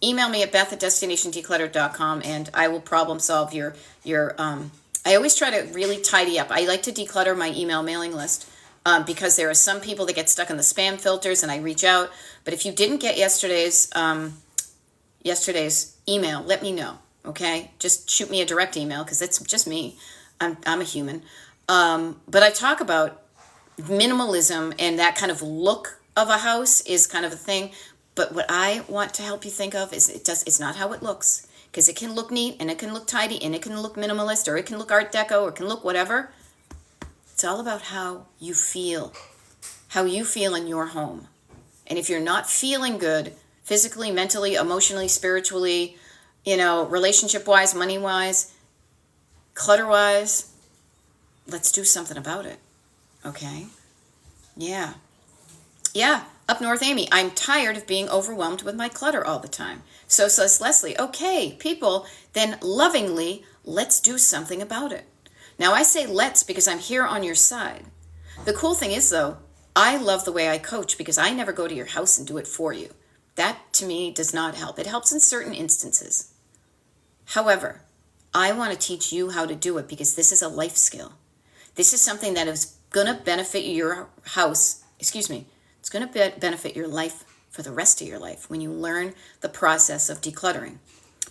email me at beth@destinationdecluttered.com and I will problem solve your I always try to really tidy up. I like to declutter my email mailing list because there are some people that get stuck in the spam filters and I reach out. But if you didn't get yesterday's email, let me know, okay? Just shoot me a direct email because it's just me. I'm a human. But I talk about minimalism and that kind of look of a house is kind of a thing. But what I want to help you think of is it's not how it looks. Because it can look neat and it can look tidy and it can look minimalist or it can look Art Deco or it can look whatever. It's all about how you feel in your home. And if you're not feeling good physically, mentally, emotionally, spiritually, relationship-wise, money-wise, clutter-wise, let's do something about it. Okay? Yeah. Up north, Amy, I'm tired of being overwhelmed with my clutter all the time. So says Leslie, okay, people, then lovingly, let's do something about it. Now I say let's because I'm here on your side. The cool thing is though, I love the way I coach because I never go to your house and do it for you. That to me does not help. It helps in certain instances. However, I want to teach you how to do it because this is a life skill. This is something that is going to benefit your house, it's going to benefit your life for the rest of your life when you learn the process of decluttering.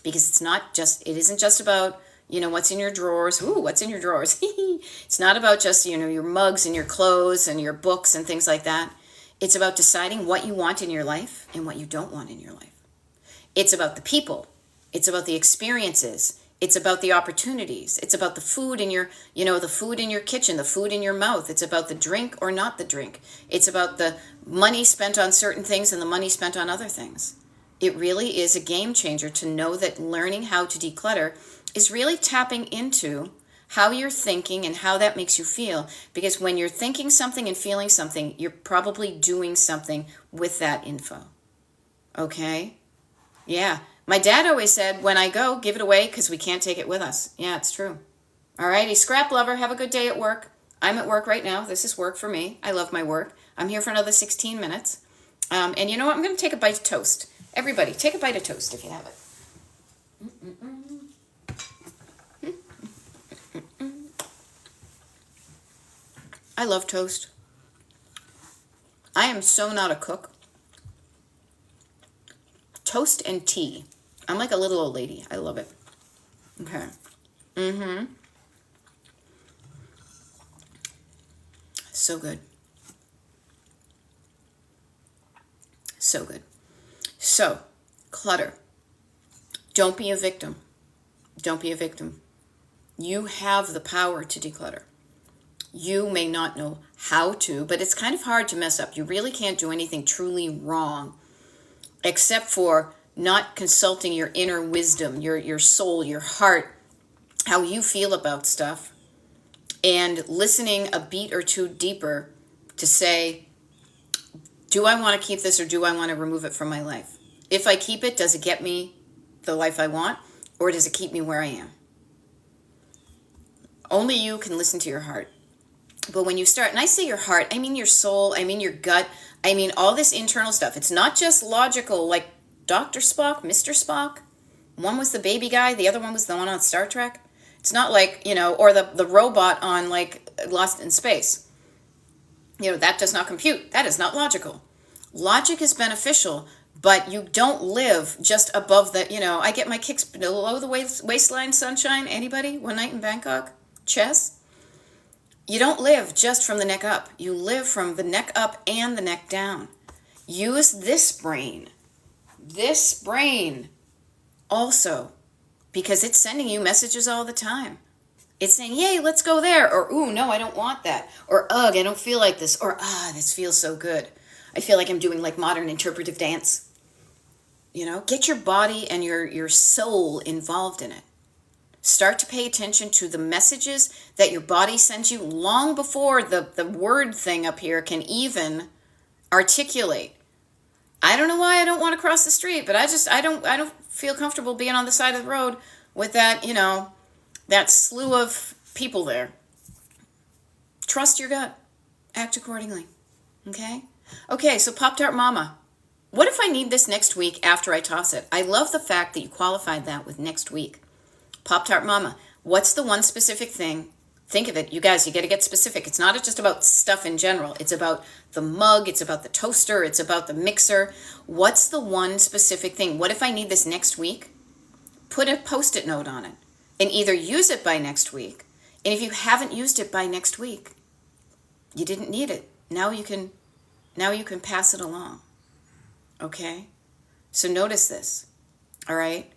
Because it isn't just about, what's in your drawers. Ooh, what's in your drawers? It's not about just, your mugs and your clothes and your books and things like that. It's about deciding what you want in your life and what you don't want in your life. It's about the people. It's about the experiences. It's about the opportunities. It's about the food in your, the food in your kitchen, the food in your mouth. It's about the drink or not the drink. It's about the money spent on certain things and the money spent on other things. It really is a game changer to know that learning how to declutter is really tapping into how you're thinking and how that makes you feel. Because when you're thinking something and feeling something, you're probably doing something with that info. Okay? Yeah. My dad always said, when I go, give it away because we can't take it with us. Yeah, it's true. All righty, scrap lover, have a good day at work. I'm at work right now. This is work for me. I love my work. I'm here for another 16 minutes. And you know what? I'm going to take a bite of toast. Everybody, take a bite of toast if you have it. I love toast. I am so not a cook. Toast and tea. I'm like a little old lady. I love it. Okay. So good. So good. So, clutter. Don't be a victim. Don't be a victim. You have the power to declutter. You may not know how to, but it's kind of hard to mess up. You really can't do anything truly wrong except for not consulting your inner wisdom, your soul, your heart, how you feel about stuff, and listening a beat or two deeper to say, do I want to keep this or do I want to remove it from my life? If I keep it, does it get me the life I want, or does it keep me where I am? Only you can listen to your heart. But when you start, and I say your heart, I mean your soul, I mean your gut, I mean all this internal stuff. It's not just logical like Dr. Spock, Mr. Spock. One was the baby guy, the other one was the one on Star Trek. It's not like, or the robot on like Lost in Space. That does not compute. That is not logical. Logic is beneficial, but you don't live just above the, I get my kicks below the waistline, sunshine. Anybody? One night in Bangkok? Chess? You don't live just from the neck up. You live from the neck up and the neck down. Use this brain also, because it's sending you messages all the time. It's saying, yay, let's go there. Or, ooh, no, I don't want that. Or, ugh, I don't feel like this. Or, this feels so good. I feel like I'm doing like modern interpretive dance. Get your body and your soul involved in it. Start to pay attention to the messages that your body sends you long before the word thing up here can even articulate. I don't know why I don't want to cross the street, but I don't feel comfortable being on the side of the road with that, that slew of people there. Trust your gut. Act accordingly. Okay, so Pop-Tart Mama. What if I need this next week after I toss it? I love the fact that you qualified that with next week. Pop-Tart Mama, what's the one specific thing? Think of it. You guys, you got to get specific. It's not just about stuff in general. It's about the mug. It's about the toaster. It's about the mixer. What's the one specific thing? What if I need this next week? Put a Post-it note on it and either use it by next week. And if you haven't used it by next week, you didn't need it. Now you can pass it along. Okay? So notice this. All right?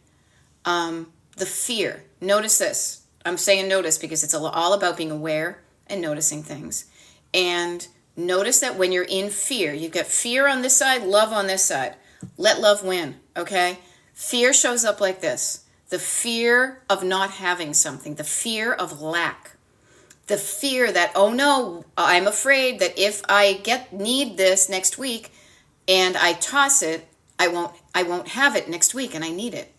The fear. Notice this. I'm saying notice because it's all about being aware and noticing things. And notice that when you're in fear, you've got fear on this side, love on this side. Let love win, okay? Fear shows up like this. The fear of not having something. The fear of lack. The fear that, oh no, I'm afraid that if I need this next week and I toss it, I won't have it next week and I need it.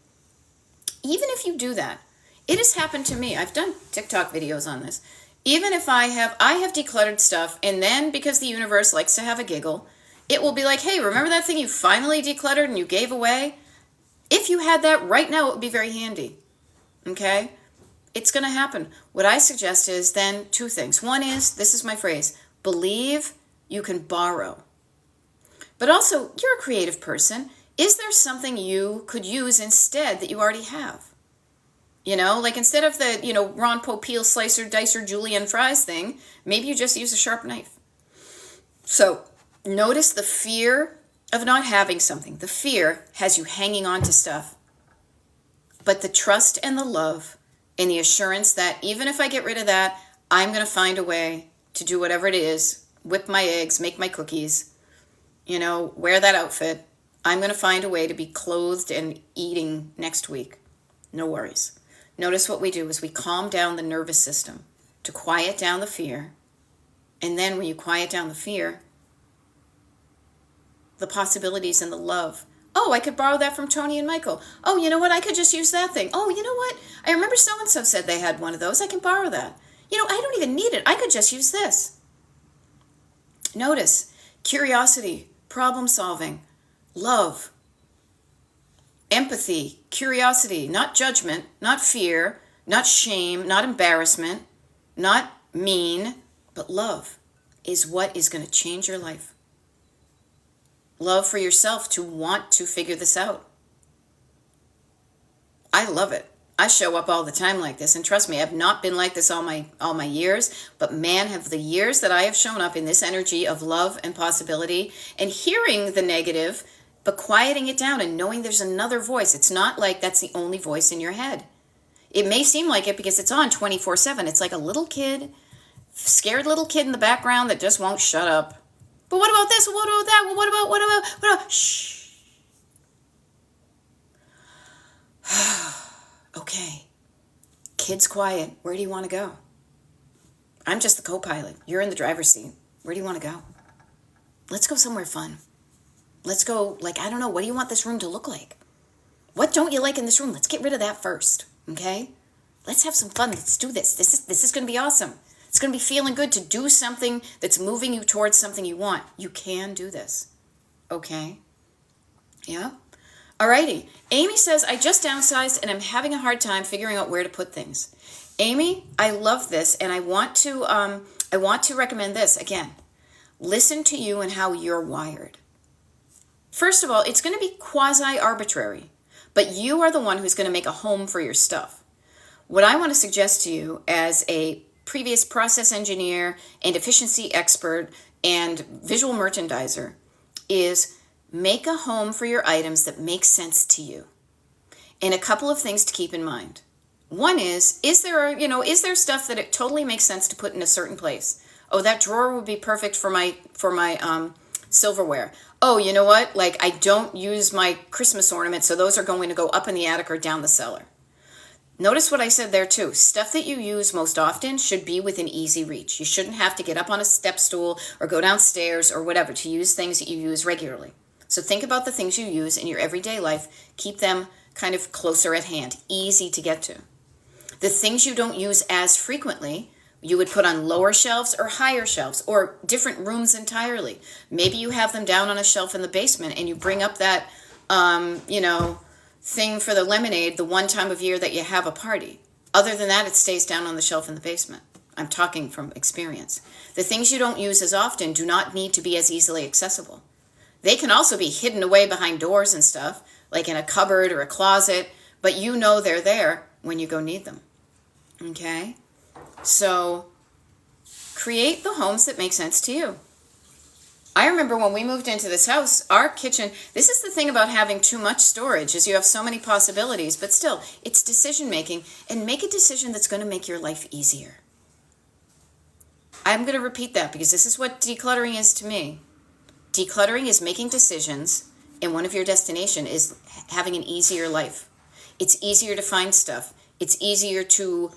Even if you do that, it has happened to me. I've done TikTok videos on this. Even if I have decluttered stuff, and then because the universe likes to have a giggle, it will be like, hey, remember that thing you finally decluttered and you gave away? If you had that right now, it would be very handy. Okay? It's going to happen. What I suggest is then two things. One is, this is my phrase, believe you can borrow. But also, you're a creative person. Is there something you could use instead that you already have? Like instead of the, Ron Popeil slicer, dicer, julienne fries thing, maybe you just use a sharp knife. So notice the fear of not having something. The fear has you hanging on to stuff. But the trust and the love and the assurance that even if I get rid of that, I'm going to find a way to do whatever it is, whip my eggs, make my cookies, wear that outfit. I'm going to find a way to be clothed and eating next week. No worries. Notice what we do is we calm down the nervous system to quiet down the fear. And then when you quiet down the fear, the possibilities and the love. Oh, I could borrow that from Tony and Michael. Oh, you know what? I could just use that thing. Oh, you know what? I remember so-and-so said they had one of those. I can borrow that. I don't even need it. I could just use this. Notice curiosity, problem solving, love, empathy, curiosity, not judgment, not fear, not shame, not embarrassment, not mean, but love is what is going to change your life. Love for yourself to want to figure this out. I love it. I show up all the time like this, and trust me, I've not been like this all my years, but man, have the years that I have shown up in this energy of love and possibility and hearing the negative, but quieting it down and knowing there's another voice. It's not like that's the only voice in your head. It may seem like it because it's on 24/7. It's like a little kid, scared little kid in the background that just won't shut up. But what about this? What about that? Well, what about? Shh. Okay. Kids quiet. Where do you want to go? I'm just the co-pilot. You're in the driver's seat. Where do you want to go? Let's go somewhere fun. Let's go, I don't know, what do you want this room to look like? What don't you like in this room? Let's get rid of that first, okay? Let's have some fun. Let's do this. This is going to be awesome. It's going to be feeling good to do something that's moving you towards something you want. You can do this, okay? Yeah? Alrighty. Amy says, I just downsized and I'm having a hard time figuring out where to put things. Amy, I love this, and I want to recommend this again. Listen to you and how you're wired. First of all, it's going to be quasi-arbitrary, but you are the one who's going to make a home for your stuff. What I want to suggest to you as a previous process engineer and efficiency expert and visual merchandiser is make a home for your items that make sense to you. And a couple of things to keep in mind. One is there stuff that it totally makes sense to put in a certain place? Oh, that drawer would be perfect for my silverware. Oh, you know what? Like, I don't use my Christmas ornaments, so those are going to go up in the attic or down the cellar. Notice what I said there too. Stuff that you use most often should be within easy reach. You shouldn't have to get up on a step stool or go downstairs or whatever to use things that you use regularly. So think about the things you use in your everyday life. Keep them kind of closer at hand, easy to get to. The things you don't use as frequently, you would put on lower shelves or higher shelves or different rooms entirely. Maybe you have them down on a shelf in the basement and you bring up that, thing for the lemonade the one time of year that you have a party. Other than that, it stays down on the shelf in the basement. I'm talking from experience. The things you don't use as often do not need to be as easily accessible. They can also be hidden away behind doors and stuff, like in a cupboard or a closet, but you know they're there when you go need them. Okay? So create the homes that make sense to you. I remember when we moved into this house, our kitchen, this is the thing about having too much storage, is you have so many possibilities, but still, it's decision making, and make a decision that's going to make your life easier. I'm going to repeat that because this is what decluttering is to me. Decluttering is making decisions, and one of your destination is having an easier life. It's easier to find stuff. It's easier to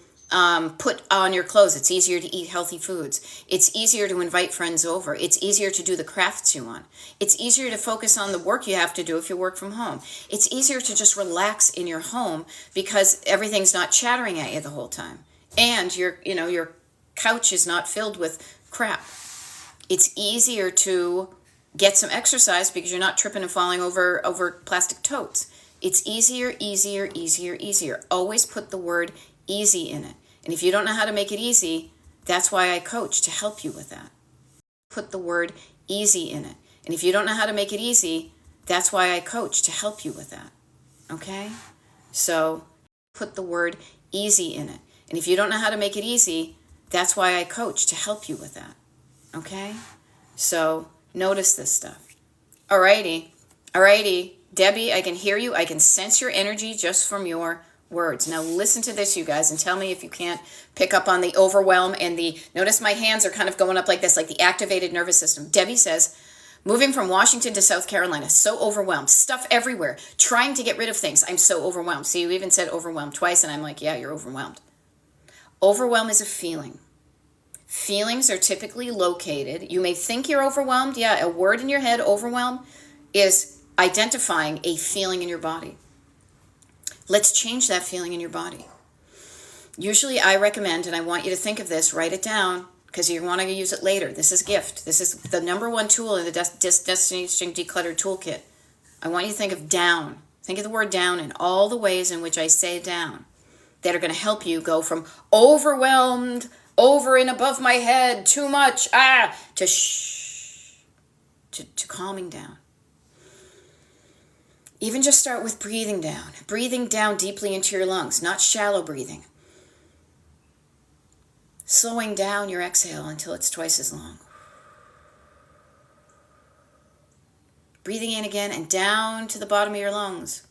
put on your clothes. It's easier to eat healthy foods. It's easier to invite friends over. It's easier to do the crafts you want. It's easier to focus on the work you have to do if you work from home. It's easier to just relax in your home because everything's not chattering at you the whole time. And your couch is not filled with crap. It's easier to get some exercise because you're not tripping and falling over plastic totes. It's easier, easier, easier, easier. Always put the word easy in it. And if you don't know how to make it easy, that's why I coach, to help you with that. Put the word easy in it. And if you don't know how to make it easy, that's why I coach, to help you with that. Okay? So put the word easy in it. And if you don't know how to make it easy, that's why I coach, to help you with that. Okay? So notice this stuff. Alrighty. Debbie, I can hear you. I can sense your energy just from your words. Now listen to this, you guys, and tell me if you can't pick up on the overwhelm and notice my hands are kind of going up like this, like the activated nervous system. Debbie says, moving from Washington to South Carolina, so overwhelmed, stuff everywhere, trying to get rid of things. I'm so overwhelmed. See, you even said overwhelmed twice, and I'm like, yeah, you're overwhelmed. Overwhelm is a feeling. Feelings are typically located. You may think you're overwhelmed. Yeah, a word in your head, overwhelm, is identifying a feeling in your body. Let's change that feeling in your body. Usually I recommend, and I want you to think of this, write it down, because you want to use it later. This is gift. This is the number one tool in the Destination Decluttered Toolkit. I want you to think of down. Think of the word down and all the ways in which I say down that are going to help you go from overwhelmed, over and above my head, too much, to shh, to calming down. Even just start with breathing down. Breathing down deeply into your lungs, not shallow breathing. Slowing down your exhale until it's twice as long. Breathing in again and down to the bottom of your lungs.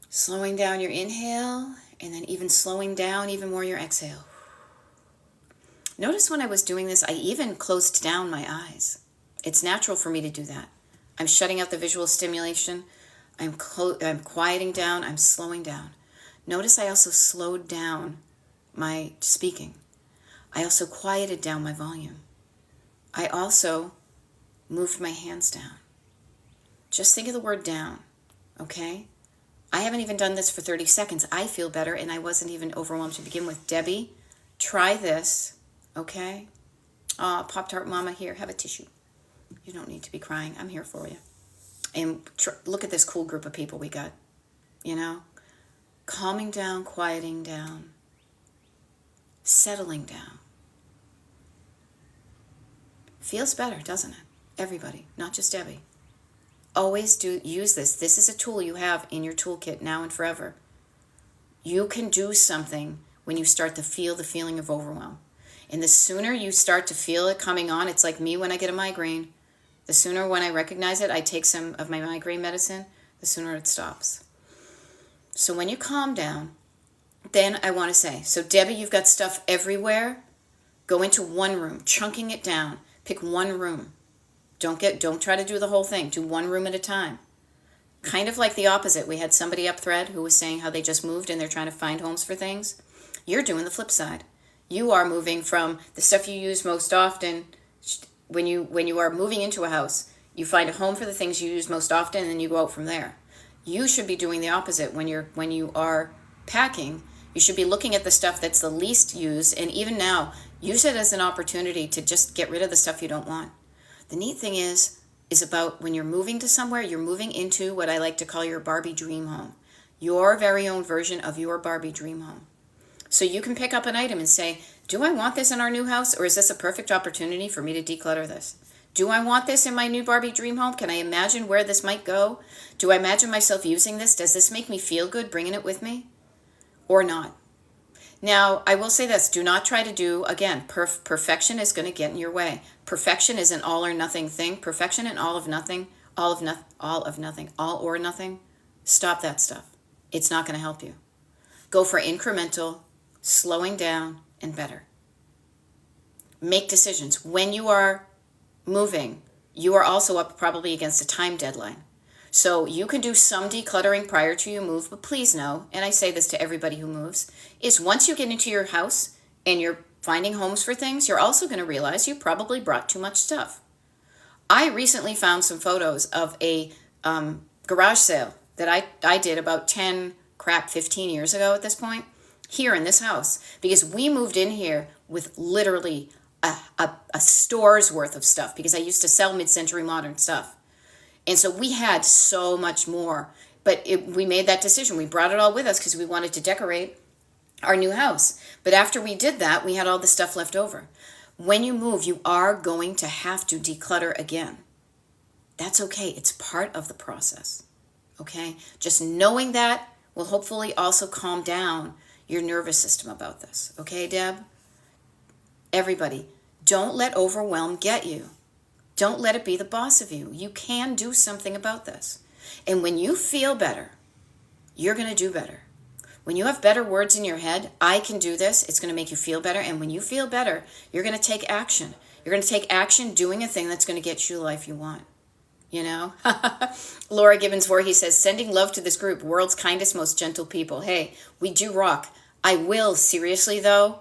Slowing down your inhale and then even slowing down even more your exhale. Notice when I was doing this, I even closed down my eyes. It's natural for me to do that. I'm shutting out the visual stimulation. I'm quieting down. I'm slowing down. Notice I also slowed down my speaking. I also quieted down my volume. I also moved my hands down. Just think of the word down, okay? I haven't even done this for 30 seconds. I feel better, and I wasn't even overwhelmed to begin with. Debbie, try this, okay? Pop-Tart Mama, here, have a tissue. You don't need to be crying. I'm here for you. And look at this cool group of people we got, you know? Calming down, quieting down, settling down. Feels better, doesn't it? Everybody, not just Debbie. Always use this. This is a tool you have in your toolkit now and forever. You can do something when you start to feel the feeling of overwhelm. And the sooner you start to feel it coming on, it's like me when I get a migraine. The sooner when I recognize it, I take some of my migraine medicine, the sooner it stops. So when you calm down, then I want to say, so Debbie, you've got stuff everywhere. Go into one room, chunking it down. Pick one room. Don't try to do the whole thing. Do one room at a time. Kind of like the opposite. We had somebody up Thread who was saying how they just moved and they're trying to find homes for things. You're doing the flip side. You are moving from the stuff you use most often. When you are moving into a house, you find a home for the things you use most often and then you go out from there. You should be doing the opposite when you are packing. You should be looking at the stuff that's the least used, and even now, use it as an opportunity to just get rid of the stuff you don't want. The neat thing is about when you're moving to somewhere, you're moving into what I like to call your Barbie dream home. Your very own version of your Barbie dream home. So you can pick up an item and say, do I want this in our new house, or is this a perfect opportunity for me to declutter this? Do I want this in my new Barbie dream home? Can I imagine where this might go? Do I imagine myself using this? Does this make me feel good bringing it with me? Or not? Now, I will say this. Do not try to do, again, perfection is going to get in your way. Perfection is an all or nothing thing. Perfection and all of nothing, all or nothing. Stop that stuff. It's not going to help you. Go for incremental, slowing down, and better. Make decisions. When you are moving, you are also up probably against a time deadline. So you can do some decluttering prior to your move, but please know, and I say this to everybody who moves, is once you get into your house and you're finding homes for things, you're also going to realize you probably brought too much stuff. I recently found some photos of a garage sale that I did about 15 years ago at this point, here in this house, because we moved in here with literally a store's worth of stuff, because I used to sell mid-century modern stuff. And so we had so much more, but we made that decision. We brought it all with us because we wanted to decorate our new house. But after we did that, we had all the stuff left over. When you move, you are going to have to declutter again. That's okay. It's part of the process. Okay? Just knowing that will hopefully also calm down your nervous system about this. Okay, Deb? Everybody, don't let overwhelm get you. Don't let it be the boss of you. You can do something about this. And when you feel better, you're going to do better. When you have better words in your head, I can do this, it's going to make you feel better. And when you feel better, you're going to take action. You're going to take action doing a thing that's going to get you the life you want. You know? Laura Gibbons Voorhees says, sending love to this group, world's kindest, most gentle people. Hey, we do rock. I will, seriously though,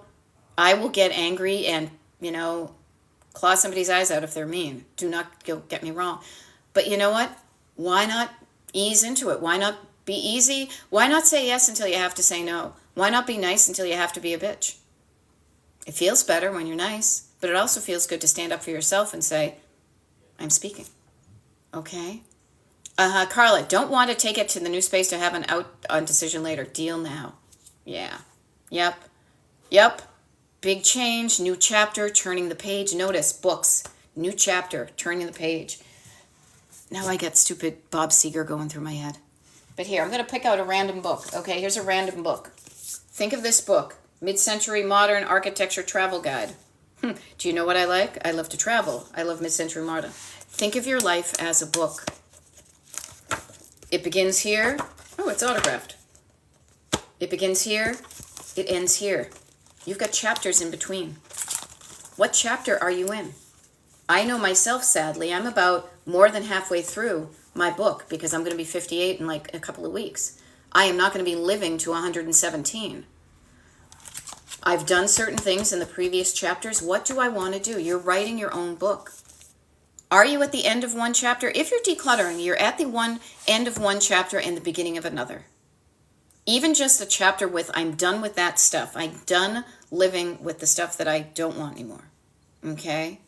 I will get angry and, claw somebody's eyes out if they're mean. Do not get me wrong. But you know what? Why not ease into it? Why not be easy? Why not say yes until you have to say no? Why not be nice until you have to be a bitch? It feels better when you're nice, but it also feels good to stand up for yourself and say, I'm speaking. Okay? Carla, don't want to take it to the new space to have an out on decision later. Deal now. Yeah. Yep. Big change, new chapter, turning the page. Notice, books, new chapter, turning the page. Now I got stupid Bob Seger going through my head. But here, I'm going to pick out a random book. Okay, here's a random book. Think of this book, Mid-Century Modern Architecture Travel Guide. Do you know what I like? I love to travel. I love mid-century modern. Think of your life as a book. It begins here. Oh, it's autographed. It begins here. It ends here. You've got chapters in between. What chapter are you in? I know myself, sadly, I'm about more than halfway through my book because I'm going to be 58 in like a couple of weeks. I am not going to be living to 117. I've done certain things in the previous chapters. What do I want to do? You're writing your own book. Are you at the end of one chapter? If you're decluttering, you're at the end of one chapter and the beginning of another. Even just a chapter with, I'm done with that stuff. I'm done living with the stuff that I don't want anymore. Okay?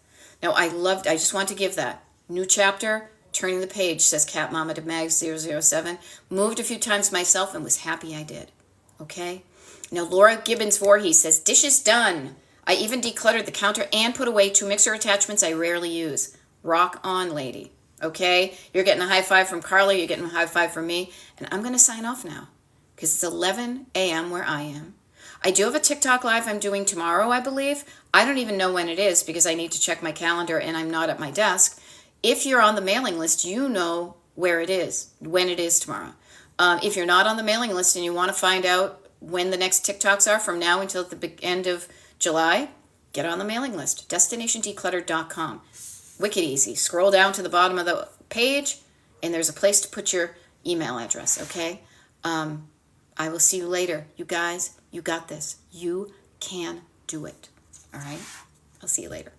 Now, I just want to give that. New chapter, turning the page, says Cat Mama to Mag 007. Moved a few times myself and was happy I did. Okay? Now, Laura Gibbons Voorhees says, dishes done. I even decluttered the counter and put away 2 mixer attachments I rarely use. Rock on, lady. Okay? You're getting a high five from Carly. You're getting a high five from me. And I'm going to sign off now because it's 11 a.m. where I am. I do have a TikTok live I'm doing tomorrow, I believe. I don't even know when it is because I need to check my calendar and I'm not at my desk. If you're on the mailing list, you know where it is, when it is tomorrow. If you're not on the mailing list and you want to find out when the next TikToks are from now until the end of July, get on the mailing list, destinationdecluttered.com. Wicked easy. Scroll down to the bottom of the page, and there's a place to put your email address, okay? I will see you later. You guys, you got this. You can do it, all right? I'll see you later.